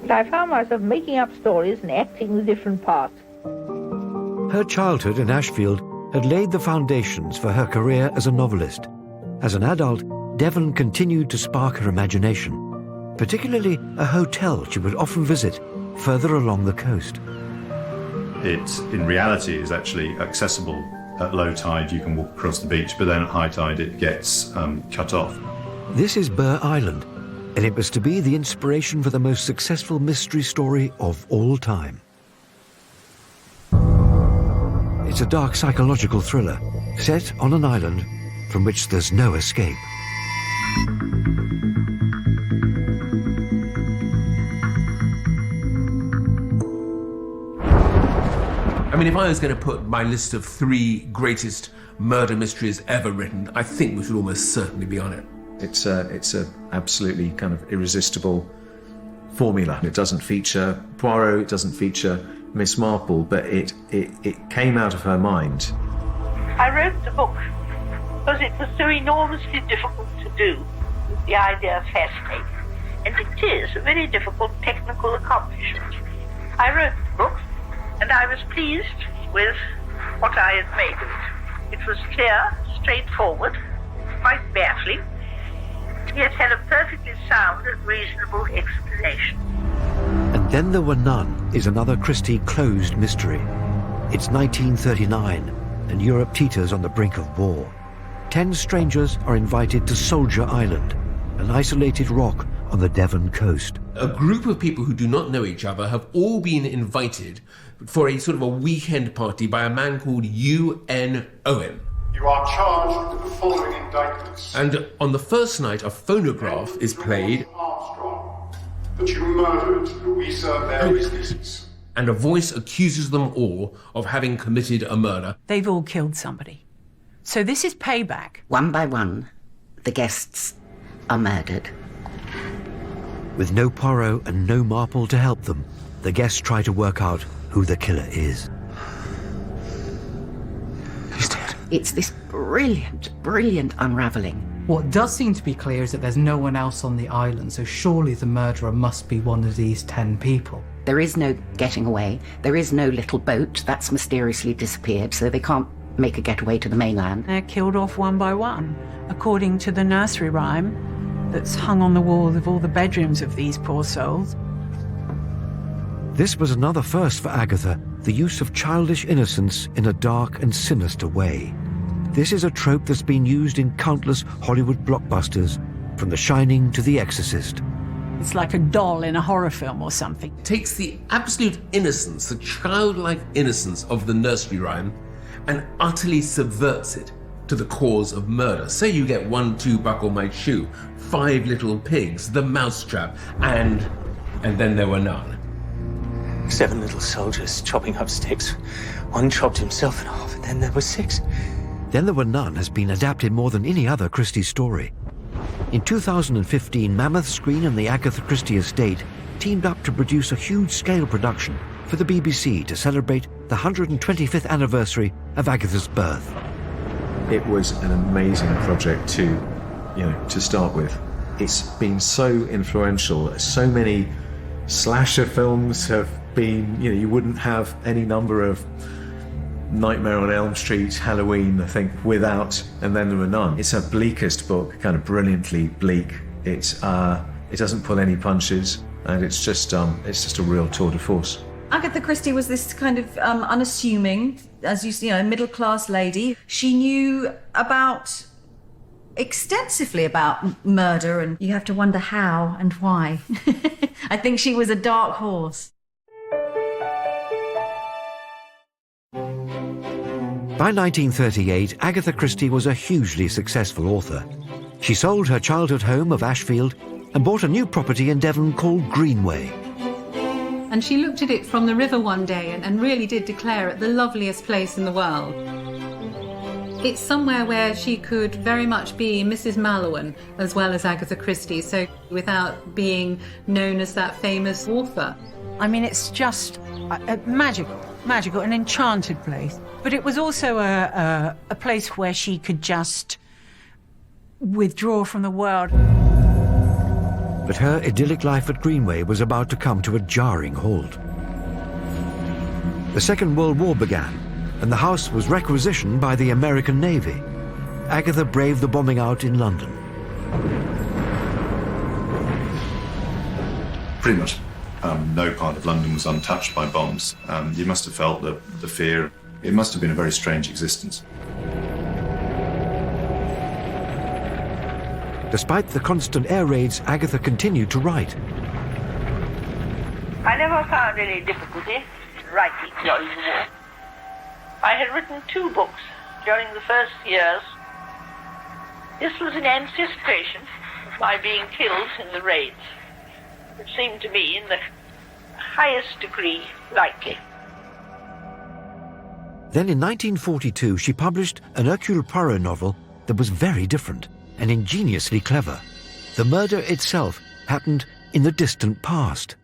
But I found myself making up stories and acting the different parts.
Her childhood in Ashfield had laid the foundations for her career as a novelist. As an adult, Devon continued to spark her imagination, particularly a hotel she would often visit further along the coast.
It, in reality, is actually accessible. At low tide, you can walk across the beach, but then at high tide, it gets cut off.
This is Burr Island, and it was to be the inspiration for the most successful mystery story of all time. It's a dark psychological thriller set on an island from which there's no escape.
I mean, if I was going to put my list of 3 greatest murder mysteries ever written, I think we should almost certainly be on it.
It's a absolutely kind of irresistible formula. It doesn't feature Poirot, it doesn't feature Miss Marple, but it came out of her mind.
I wrote the book because it was so enormously difficult to do. The idea fascinating, and it is a very difficult technical accomplishment. I wrote the book, and I was pleased with what I had made of it. It was clear, straightforward, quite baffling, yet had a perfectly sound and reasonable explanation.
And Then There Were None is another Christie closed mystery. It's 1939, and Europe teeters on the brink of war. 10 strangers are invited to Soldier Island, an isolated rock on the Devon coast.
A group of people who do not know each other have all been invited for a sort of a weekend party by a man called U.N. Owen.
You are charged with the following indictments.
And on the first night, a phonograph is played.
Armstrong, that you murdered Louisa Mary Species.
And a voice accuses them all of having committed a murder.
They've all killed somebody. So this is payback.
One by one, the guests are murdered.
With no Poirot and no Marple to help them, the guests try to work out who the killer is.
He's dead. It's this brilliant unravelling.
What does seem to be clear is that there's no one else on the island, so surely the murderer must be one of these 10 people.
There is no getting away. There is no little boat. That's mysteriously disappeared, so they can't make a getaway to the mainland.
They're killed off one by one, according to the nursery rhyme that's hung on the walls of all the bedrooms of these poor souls.
This was another first for Agatha, the use of childish innocence in a dark and sinister way. This is a trope that's been used in countless Hollywood blockbusters, from The Shining to The Exorcist.
It's like a doll in a horror film or something.
It takes the absolute innocence, the childlike innocence of the nursery rhyme, and utterly subverts it to the cause of murder. So you get 1, 2, buckle my shoe, 5 little pigs, the mousetrap, and then there were none.
7 little soldiers chopping up sticks. One chopped himself in half, and then there were 6.
Then There Were None has been adapted more than any other Christie story. In 2015, Mammoth Screen and the Agatha Christie estate teamed up to produce a huge-scale production for the BBC to celebrate the 125th anniversary of Agatha's birth.
It was an amazing project to start with. It's been so influential. So many slasher films have been, you wouldn't have any number of Nightmare on Elm Street, Halloween, I think, without And Then There Were None. It's her bleakest book, kind of brilliantly bleak. It doesn't pull any punches, and it's just a real tour de force.
Agatha Christie was this kind of unassuming, as you see, middle-class lady. She knew about extensively about murder, and you have to wonder how and why. I think she was a dark horse.
By 1938, Agatha Christie was a hugely successful author. She sold her childhood home of Ashfield and bought a new property in Devon called Greenway.
And she looked at it from the river one day and really did declare it the loveliest place in the world. It's somewhere where she could very much be Mrs. Mallowan as well as Agatha Christie, so without being known as that famous author.
I mean, it's just magical, an enchanted place. But it was also a place where she could just withdraw from the world.
But her idyllic life at Greenway was about to come to a jarring halt. The Second World War began, and the house was requisitioned by the American Navy. Agatha braved the bombing out in London.
Pretty much no part of London was untouched by bombs. You must have felt the fear. It must have been a very strange existence.
Despite the constant air raids, Agatha continued to write.
I never found any difficulty in writing during the war. I had written 2 books during the first years. This was in anticipation of my being killed in the raids. It seemed to me in the highest degree likely.
Then in 1942, she published an Hercule Poirot novel that was very different and ingeniously clever. The murder itself happened in the distant past.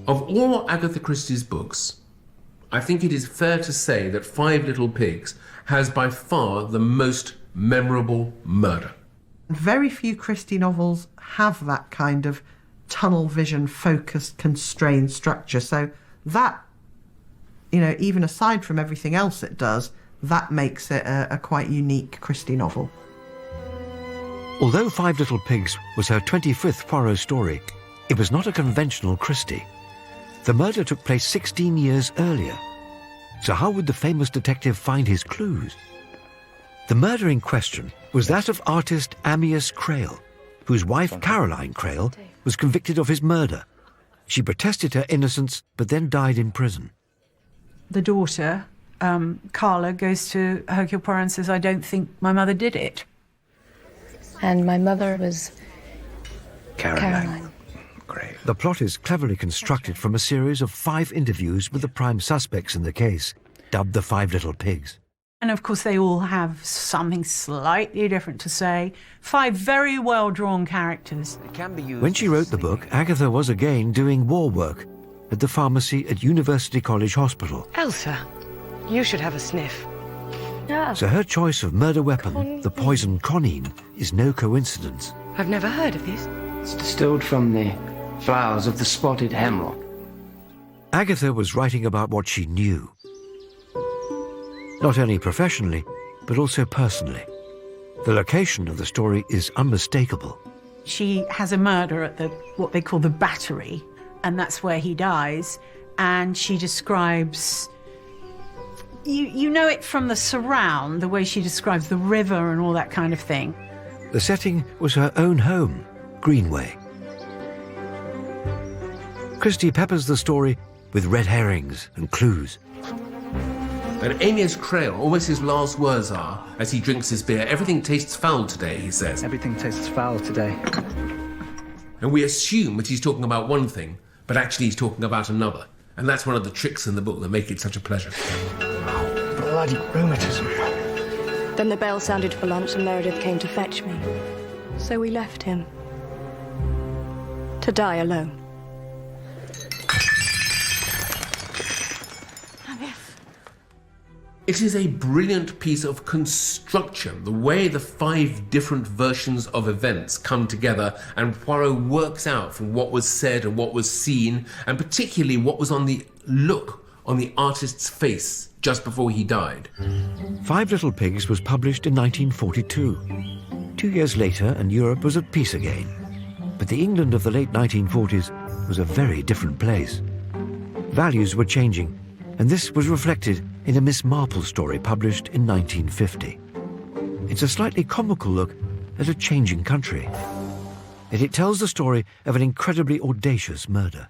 Of all Agatha Christie's books, I think it is fair to say that Five Little Pigs has by far the most memorable murder.
Very few Christie novels have that kind of tunnel vision, focused, constrained structure. So that, you know, even aside from everything else it does, that makes it a quite unique Christie novel.
Although Five Little Pigs was her 25th Poirot story, it was not a conventional Christie. The murder took place 16 years earlier. So how would the famous detective find his clues? The murder in question was that of artist Amyas Crail, whose wife Caroline Crail was convicted of his murder. She protested her innocence, but then died in prison.
The daughter, Carla, goes to Hercule Poirot and says, "I don't think my mother did it."
And my mother was
Caroline. Great. The plot is cleverly constructed from a series of 5 interviews with the prime suspects in the case, dubbed the Five Little Pigs.
And of course they all have something slightly different to say. 5 very well-drawn characters.
When she wrote the book, Agatha was again doing war work at the pharmacy at University College Hospital.
Elsa, you should have a sniff. Yeah.
So her choice of murder weapon, the poison conine, is no coincidence.
I've never heard of this.
It's distilled from the flowers of the spotted hemlock.
Agatha was writing about what she knew. Not only professionally, but also personally. The location of the story is unmistakable.
She has a murder at what they call the Battery, and that's where he dies. And she describes, you know it from the surround, the way she describes the river and all that kind of thing.
The setting was her own home, Greenway. Christie peppers the story with red herrings and clues.
And Amyas Crail, almost his last words are, as he drinks his beer, "Everything tastes foul today," he says.
Everything tastes foul today.
And we assume that he's talking about one thing, but actually he's talking about another. And that's one of the tricks in the book that make it such a pleasure.
Bloody rheumatism.
Then the bell sounded for lunch and Meredith came to fetch me. So we left him. To die alone.
It is a brilliant piece of construction, the way the 5 different versions of events come together and Poirot works out from what was said and what was seen, and particularly what was on the look on the artist's face just before he died.
Five Little Pigs was published in 1942. 2 years later, and Europe was at peace again. But the England of the late 1940s was a very different place. Values were changing, and this was reflected in a Miss Marple story published in 1950. It's a slightly comical look at a changing country. Yet it tells the story of an incredibly audacious murder.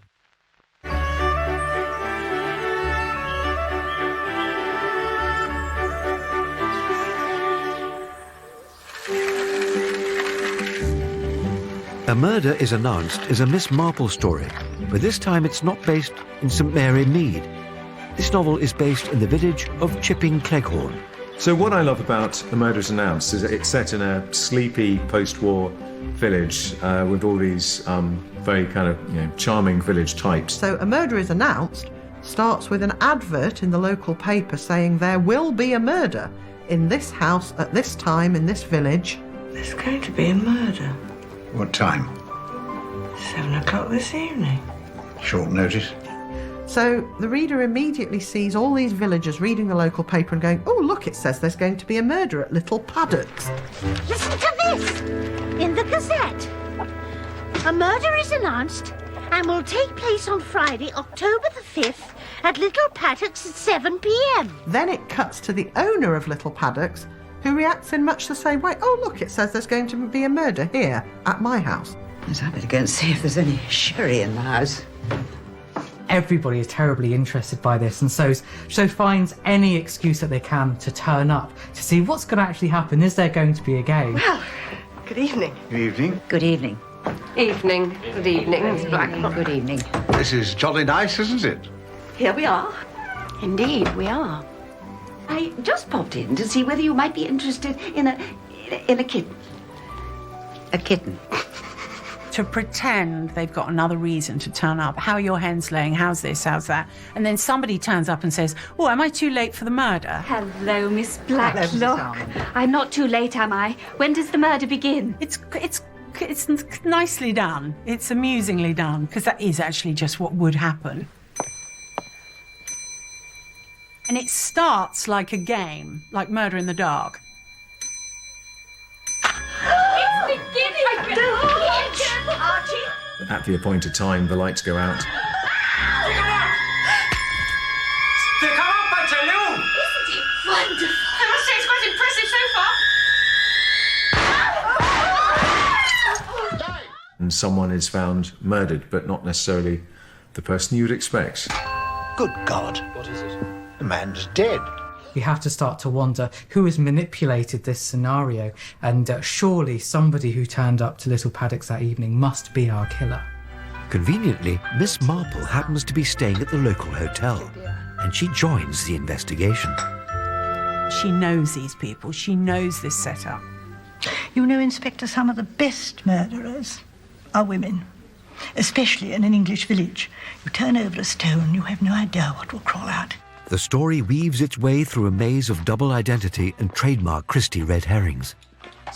A Murder is Announced is a Miss Marple story, but this time it's not based in St Mary Mead. This novel is based in the village of Chipping Cleghorn.
So what I love about A Murder is Announced is that it's set in a sleepy post-war village with all these very kind of charming village types.
So A Murder is Announced starts with an advert in the local paper saying there will be a murder in this house at this time in this village.
There's going to be a murder.
What time?
7 o'clock this evening.
Short notice.
So the reader immediately sees all these villagers reading the local paper and going, oh, look, it says there's going to be a murder at Little Paddocks.
Listen to this! In the Gazette. A murder is announced and will take place on Friday, October the 5th at Little Paddocks at 7 p.m.
Then it cuts to the owner of Little Paddocks, who reacts in much the same way. Oh, look, it says there's going to be a murder here at my house.
Yes, I better go and see if there's any sherry in the house.
Everybody is terribly interested by this, and so finds any excuse that they can to turn up to see what's going to actually happen. Is there going to be a game?
Well, good evening.
Good evening.
Good evening.
Evening. Good evening, Miss Blacklock.
Good evening.
This is jolly nice, isn't it?
Here we are.
Indeed, we are.
I just popped in to see whether you might be interested in a kitten. A kitten.
To pretend they've got another reason to turn up. How are your hens laying? How's this? How's that? And then somebody turns up and says, oh, am I too late for the murder?
Hello, Miss Blacklock. I'm not too late, am I? When does the murder begin?
It's nicely done. It's amusingly done, because that is actually just what would happen. And it starts like a game, like Murder in the Dark.
It's beginning! Archie!
At the appointed time, the lights go out.
Stick 'em up, I tell you!
Isn't it wonderful?
I must say it's quite impressive so far.
And someone is found murdered, but not necessarily the person you would expect.
Good God. What is it? The man's dead.
We have to start to wonder who has manipulated this scenario, and surely somebody who turned up to Little Paddocks that evening must be our killer.
Conveniently, Miss Marple happens to be staying at the local hotel, and she joins the investigation.
She knows these people. She knows this setup.
You know, Inspector, some of the best murderers are women, especially in an English village. You turn over a stone, you have no idea what will crawl out.
The story weaves its way through a maze of double identity and trademark Christie red herrings.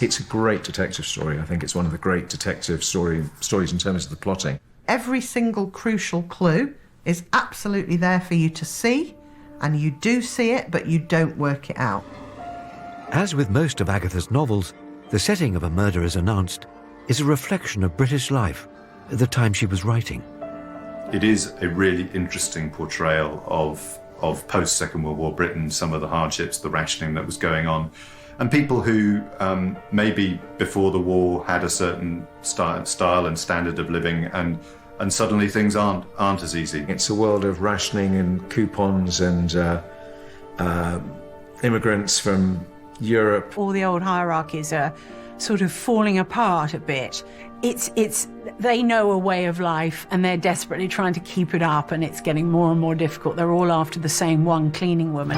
It's a great detective story. I think it's one of the great detective stories in terms of the plotting.
Every single crucial clue is absolutely there for you to see, and you do see it, but you don't work it out.
As with most of Agatha's novels, the setting of A Murder is Announced is a reflection of British life at the time she was writing.
It is a really interesting portrayal of post-Second World War Britain, some of the hardships, the rationing that was going on, and people who maybe before the war had a certain style and standard of living, and suddenly things aren't as easy.
It's a world of rationing and coupons and immigrants from Europe.
All the old hierarchies are sort of falling apart a bit. They know a way of life and they're desperately trying to keep it up, and it's getting more and more difficult. They're all after the same one cleaning woman.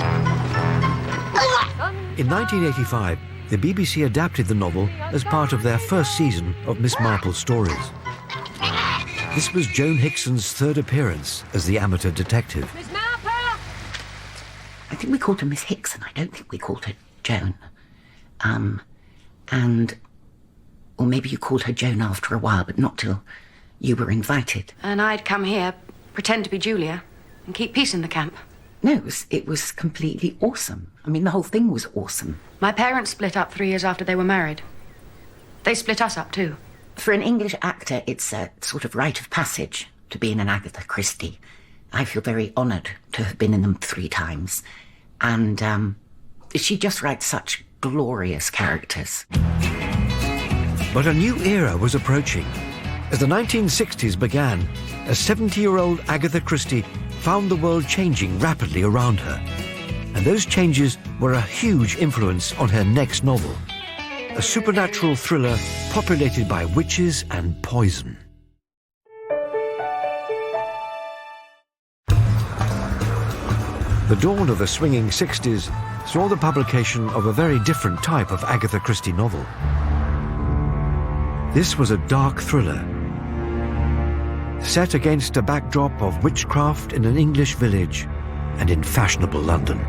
In 1985, the BBC adapted the novel as part of their first season of Miss Marple's stories. This was Joan Hickson's third appearance as the amateur detective.
Miss Marple!
I think we called her Miss Hickson. I don't think we called her Joan. Or maybe you called her Joan after a while, but not till you were invited.
And I'd come here, pretend to be Julia, and keep peace in the camp.
No, it was completely awesome. I mean, the whole thing was awesome.
My parents split up 3 years after they were married. They split us up too.
For an English actor, it's a sort of rite of passage to be in an Agatha Christie. I feel very honoured to have been in them 3 times. And she just writes such glorious characters.
But a new era was approaching. As the 1960s began, a 70-year-old Agatha Christie found the world changing rapidly around her. And those changes were a huge influence on her next novel, a supernatural thriller populated by witches and poison. The dawn of the swinging 60s saw the publication of a very different type of Agatha Christie novel. This was a dark thriller, set against a backdrop of witchcraft in an English village and in fashionable London.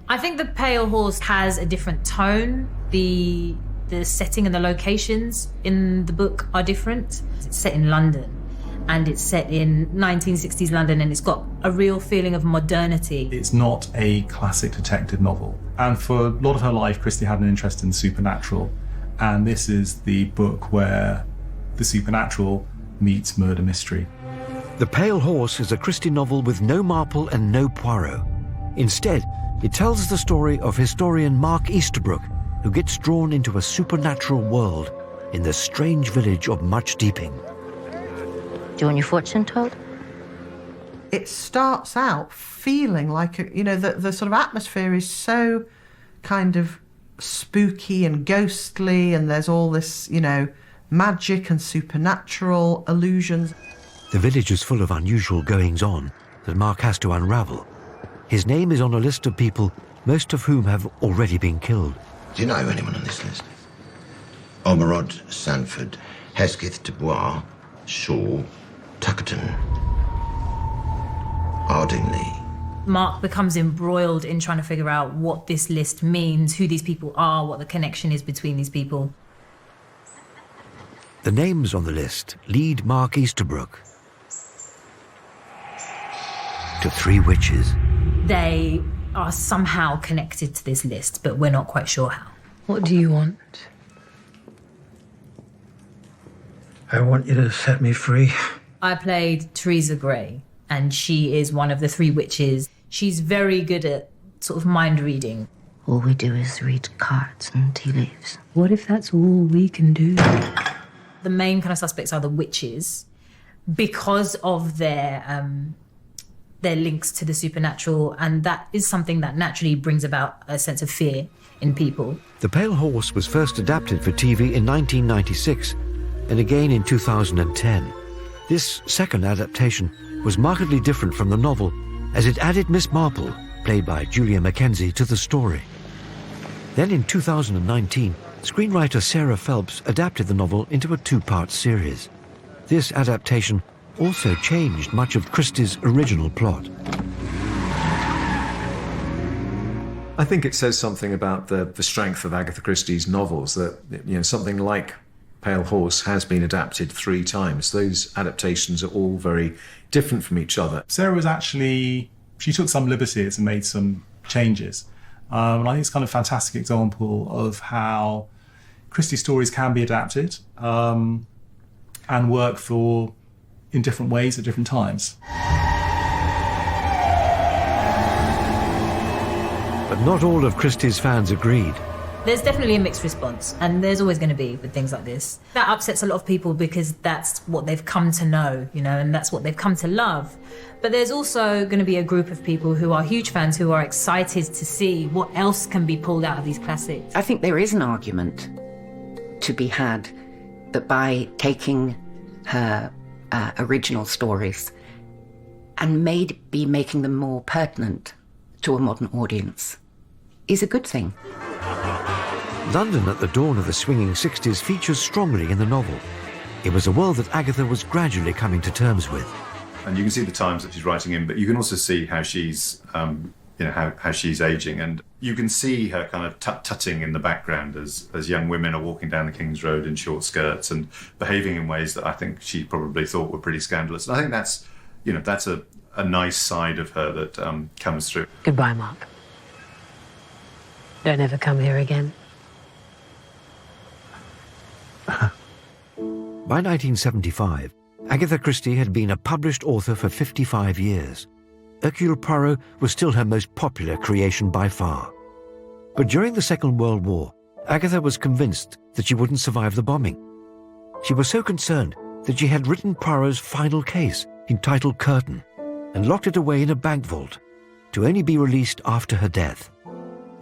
I think The Pale Horse has a different tone. The setting and the locations in the book are different. It's set in London, and it's set in 1960s London, and it's got a real feeling of modernity.
It's not a classic detective novel. And for a lot of her life, Christie had an interest in the supernatural. And this is the book where the supernatural meets murder mystery.
The Pale Horse is a Christie novel with no Marple and no Poirot. Instead, it tells the story of historian Mark Easterbrook, who gets drawn into a supernatural world in the strange village of Much Deeping.
Do you want your fortune told?
It starts out feeling like, the sort of atmosphere is so kind of spooky and ghostly, and there's all this, magic and supernatural illusions.
The village is full of unusual goings-on that Mark has to unravel. His name is on a list of people, most of whom have already been killed.
Do you know anyone on this list? Ormerod, Sanford, Hesketh, Dubois, Shaw, Tuckerton, Ardingly.
Mark becomes embroiled in trying to figure out what this list means, who these people are, what the connection is between these people.
The names on the list lead Mark Easterbrook to 3 witches.
They are somehow connected to this list, but we're not quite sure how.
What do you want?
I want you to set me free.
I played Teresa Gray, and she is one of the 3 witches. She's very good at sort of mind reading.
All we do is read cards and tea leaves. What if that's all we can do?
The main kind of suspects are the witches because of their links to the supernatural, and that is something that naturally brings about a sense of fear in people.
The Pale Horse was first adapted for TV in 1996 and again in 2010. This second adaptation was markedly different from the novel, as it added Miss Marple, played by Julia Mackenzie, to the story. Then in 2019, screenwriter Sarah Phelps adapted the novel into a 2-part series. This adaptation also changed much of Christie's original plot.
I think it says something about the strength of Agatha Christie's novels, that something like Pale Horse has been adapted 3 times. Those adaptations are all very different from each other.
Sarah was actually, she took some liberties and made some changes. And I think it's kind of a fantastic example of how Christie stories can be adapted and work in different ways at different times.
But not all of Christie's fans agreed.
There's definitely a mixed response, and there's always going to be with things like this. That upsets a lot of people because that's what they've come to know, and that's what they've come to love. But there's also going to be a group of people who are huge fans who are excited to see what else can be pulled out of these classics.
I think there is an argument to be had that by taking her original stories and maybe making them more pertinent to a modern audience is a good thing.
London at the dawn of the swinging 60s features strongly in the novel. It was a world that Agatha was gradually coming to terms with.
And you can see the times that she's writing in, but you can also see how she's, how she's aging. And you can see her kind of tut-tutting in the background as young women are walking down the King's Road in short skirts and behaving in ways that I think she probably thought were pretty scandalous. And I think that's, that's a nice side of her that comes through.
Goodbye, Mark. Don't ever come here again.
By 1975, Agatha Christie had been a published author for 55 years. Hercule Poirot was still her most popular creation by far. But during the Second World War, Agatha was convinced that she wouldn't survive the bombing. She was so concerned that she had written Poirot's final case, entitled Curtain, and locked it away in a bank vault, to only be released after her death.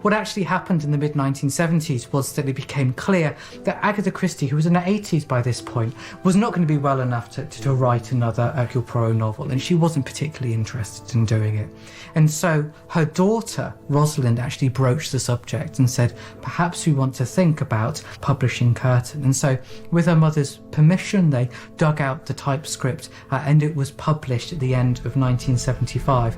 What actually happened in the mid-1970s was that it became clear that Agatha Christie, who was in her 80s by this point, was not going to be well enough to write another Hercule Poirot novel, and she wasn't particularly interested in doing it. And so her daughter, Rosalind, actually broached the subject and said, perhaps we want to think about publishing Curtain. And so, with her mother's permission, they dug out the typescript, and it was published at the end of 1975.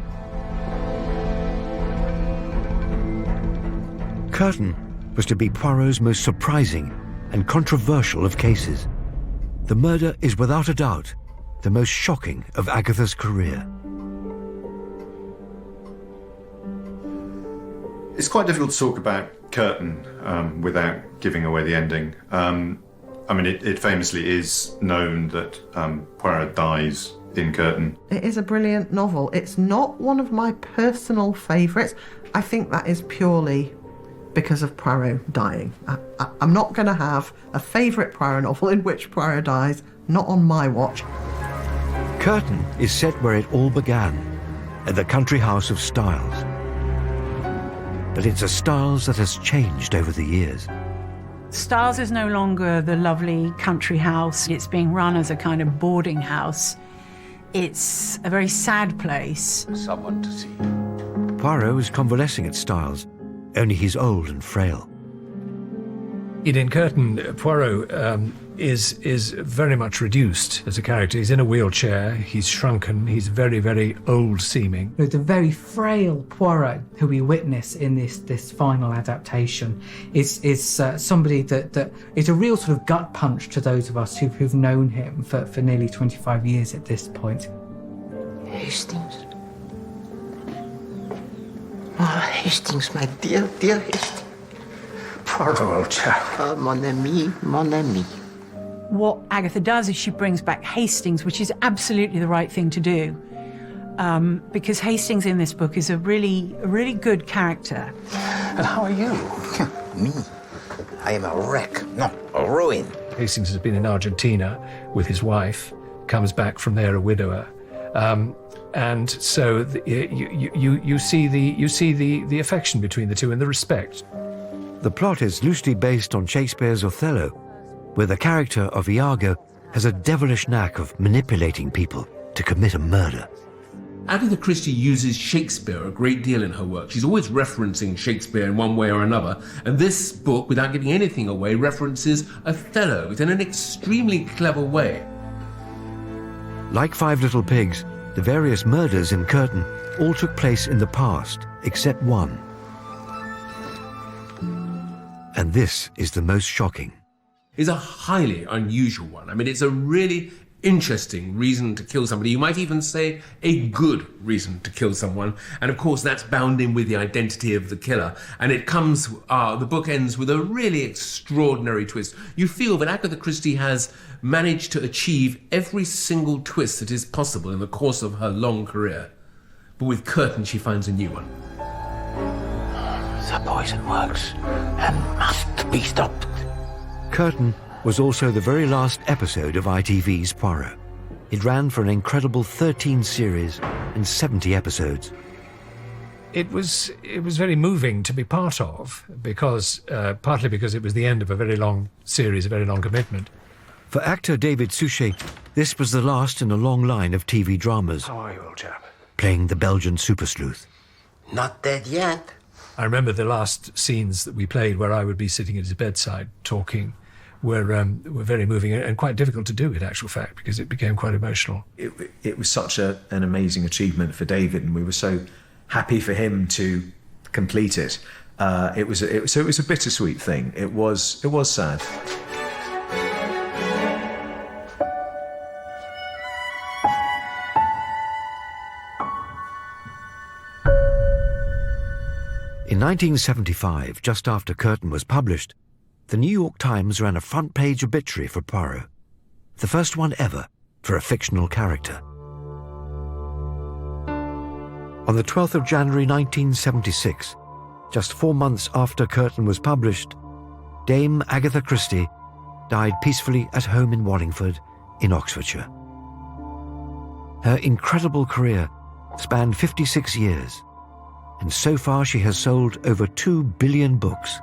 Curtain was to be Poirot's most surprising and controversial of cases. The murder is without a doubt the most shocking of Agatha's career.
It's quite difficult to talk about Curtain without giving away the ending. I mean, it famously is known that Poirot dies in Curtain.
It is a brilliant novel. It's not one of my personal favourites. I think that is purely because of Poirot dying. I'm not going to have a favourite Poirot novel in which Poirot dies, not on my watch.
Curtain is set where it all began, at the country house of Styles. But it's a Styles that has changed over the years.
Styles is no longer the lovely country house. It's being run as a kind of boarding house. It's a very sad place.
Someone to see.
Poirot is convalescing at Styles, only he's old and frail.
In Curtain, Poirot is very much reduced as a character. He's in a wheelchair, he's shrunken, he's very, very old-seeming.
The very frail Poirot who we witness in this final adaptation is somebody that is a real sort of gut punch to those of us who've known him for nearly 25 years at this point.
Hastings. Oh, Hastings, my dear, dear Hastings. Poor old chap. Mon ami, mon ami.
What Agatha does is she brings back Hastings, which is absolutely the right thing to do, because Hastings in this book is a really good character.
And how are you? Me? I am a wreck, no, a ruin.
Hastings has been in Argentina with his wife, comes back from there a widower. And so you see the affection between the two and the respect.
The plot is loosely based on Shakespeare's Othello, where the character of Iago has a devilish knack of manipulating people to commit a murder.
Agatha Christie uses Shakespeare a great deal in her work. She's always referencing Shakespeare in one way or another, and this book, without giving anything away, references Othello in an extremely clever way.
Like Five Little Pigs, the various murders in Curtain all took place in the past, except one. And this is the most shocking.
Is a highly unusual one. I mean, it's a really interesting reason to kill somebody. You might even say a good reason to kill someone. And of course, that's bound in with the identity of the killer. And it comes, the book ends with a really extraordinary twist. You feel that Agatha Christie has managed to achieve every single twist that is possible in the course of her long career. But with Curtain, she finds a new one.
The poison works and must be stopped.
Curtain was also the very last episode of ITV's Poirot. It ran for an incredible 13 series and 70 episodes.
It was very moving to be part of, because partly because it was the end of a very long series, a very long commitment.
For actor David Suchet, this was the last in a long line of TV dramas.
How are you, old chap?
Playing the Belgian super sleuth.
Not dead yet.
I remember the last scenes that we played where I would be sitting at his bedside talking were very moving and quite difficult to do, in actual fact, because it became quite emotional.
It was such an amazing achievement for David, and we were so happy for him to complete it. It was a bittersweet thing. It was sad.
In 1975, just after Curtain was published, the New York Times ran a front-page obituary for Poirot, the first one ever for a fictional character. On the 12th of January 1976, just 4 months after Curtain was published, Dame Agatha Christie died peacefully at home in Wallingford in Oxfordshire. Her incredible career spanned 56 years, and so far she has sold over 2 billion books.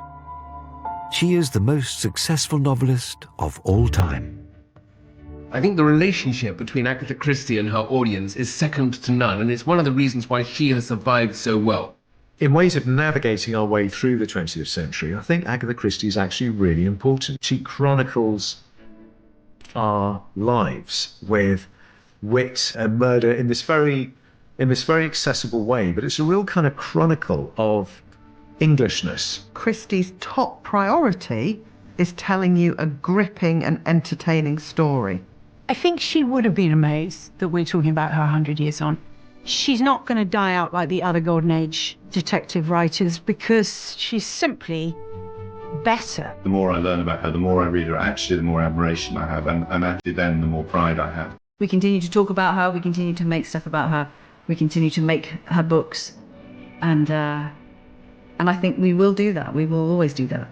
She is the most successful novelist of all time.
I think the relationship between Agatha Christie and her audience is second to none, and it's one of the reasons why she has survived so well.
In ways of navigating our way through the 20th century, I think Agatha Christie is actually really important. She chronicles our lives with wit and murder in this very accessible way, but it's a real kind of chronicle of Englishness.
Christie's top priority is telling you a gripping and entertaining story.
I think she would have been amazed that we're talking about her 100 years on. She's not going to die out like the other Golden Age detective writers because she's simply better.
The more I learn about her, the more I read her, actually the more admiration I have, and actually then the more pride I have.
We continue to talk about her, we continue to make stuff about her, we continue to make her books, and I think we will do that, we will always do that.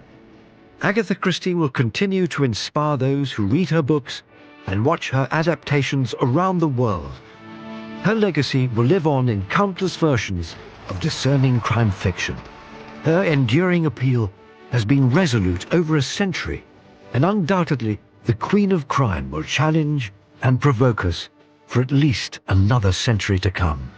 Agatha Christie will continue to inspire those who read her books and watch her adaptations around the world. Her legacy will live on in countless versions of discerning crime fiction. Her enduring appeal has been resolute over a century, and undoubtedly the Queen of Crime will challenge and provoke us for at least another century to come.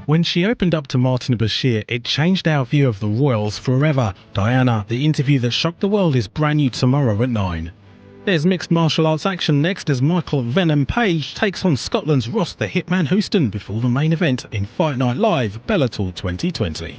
When she opened up to Martin Bashir, it changed our view of the royals forever. Diana, the interview that shocked the world, is brand new tomorrow at 9. There's mixed martial arts action next as Michael Venom Page takes on Scotland's Ross the Hitman Houston before the main event in Fight Night Live Bellator 2020.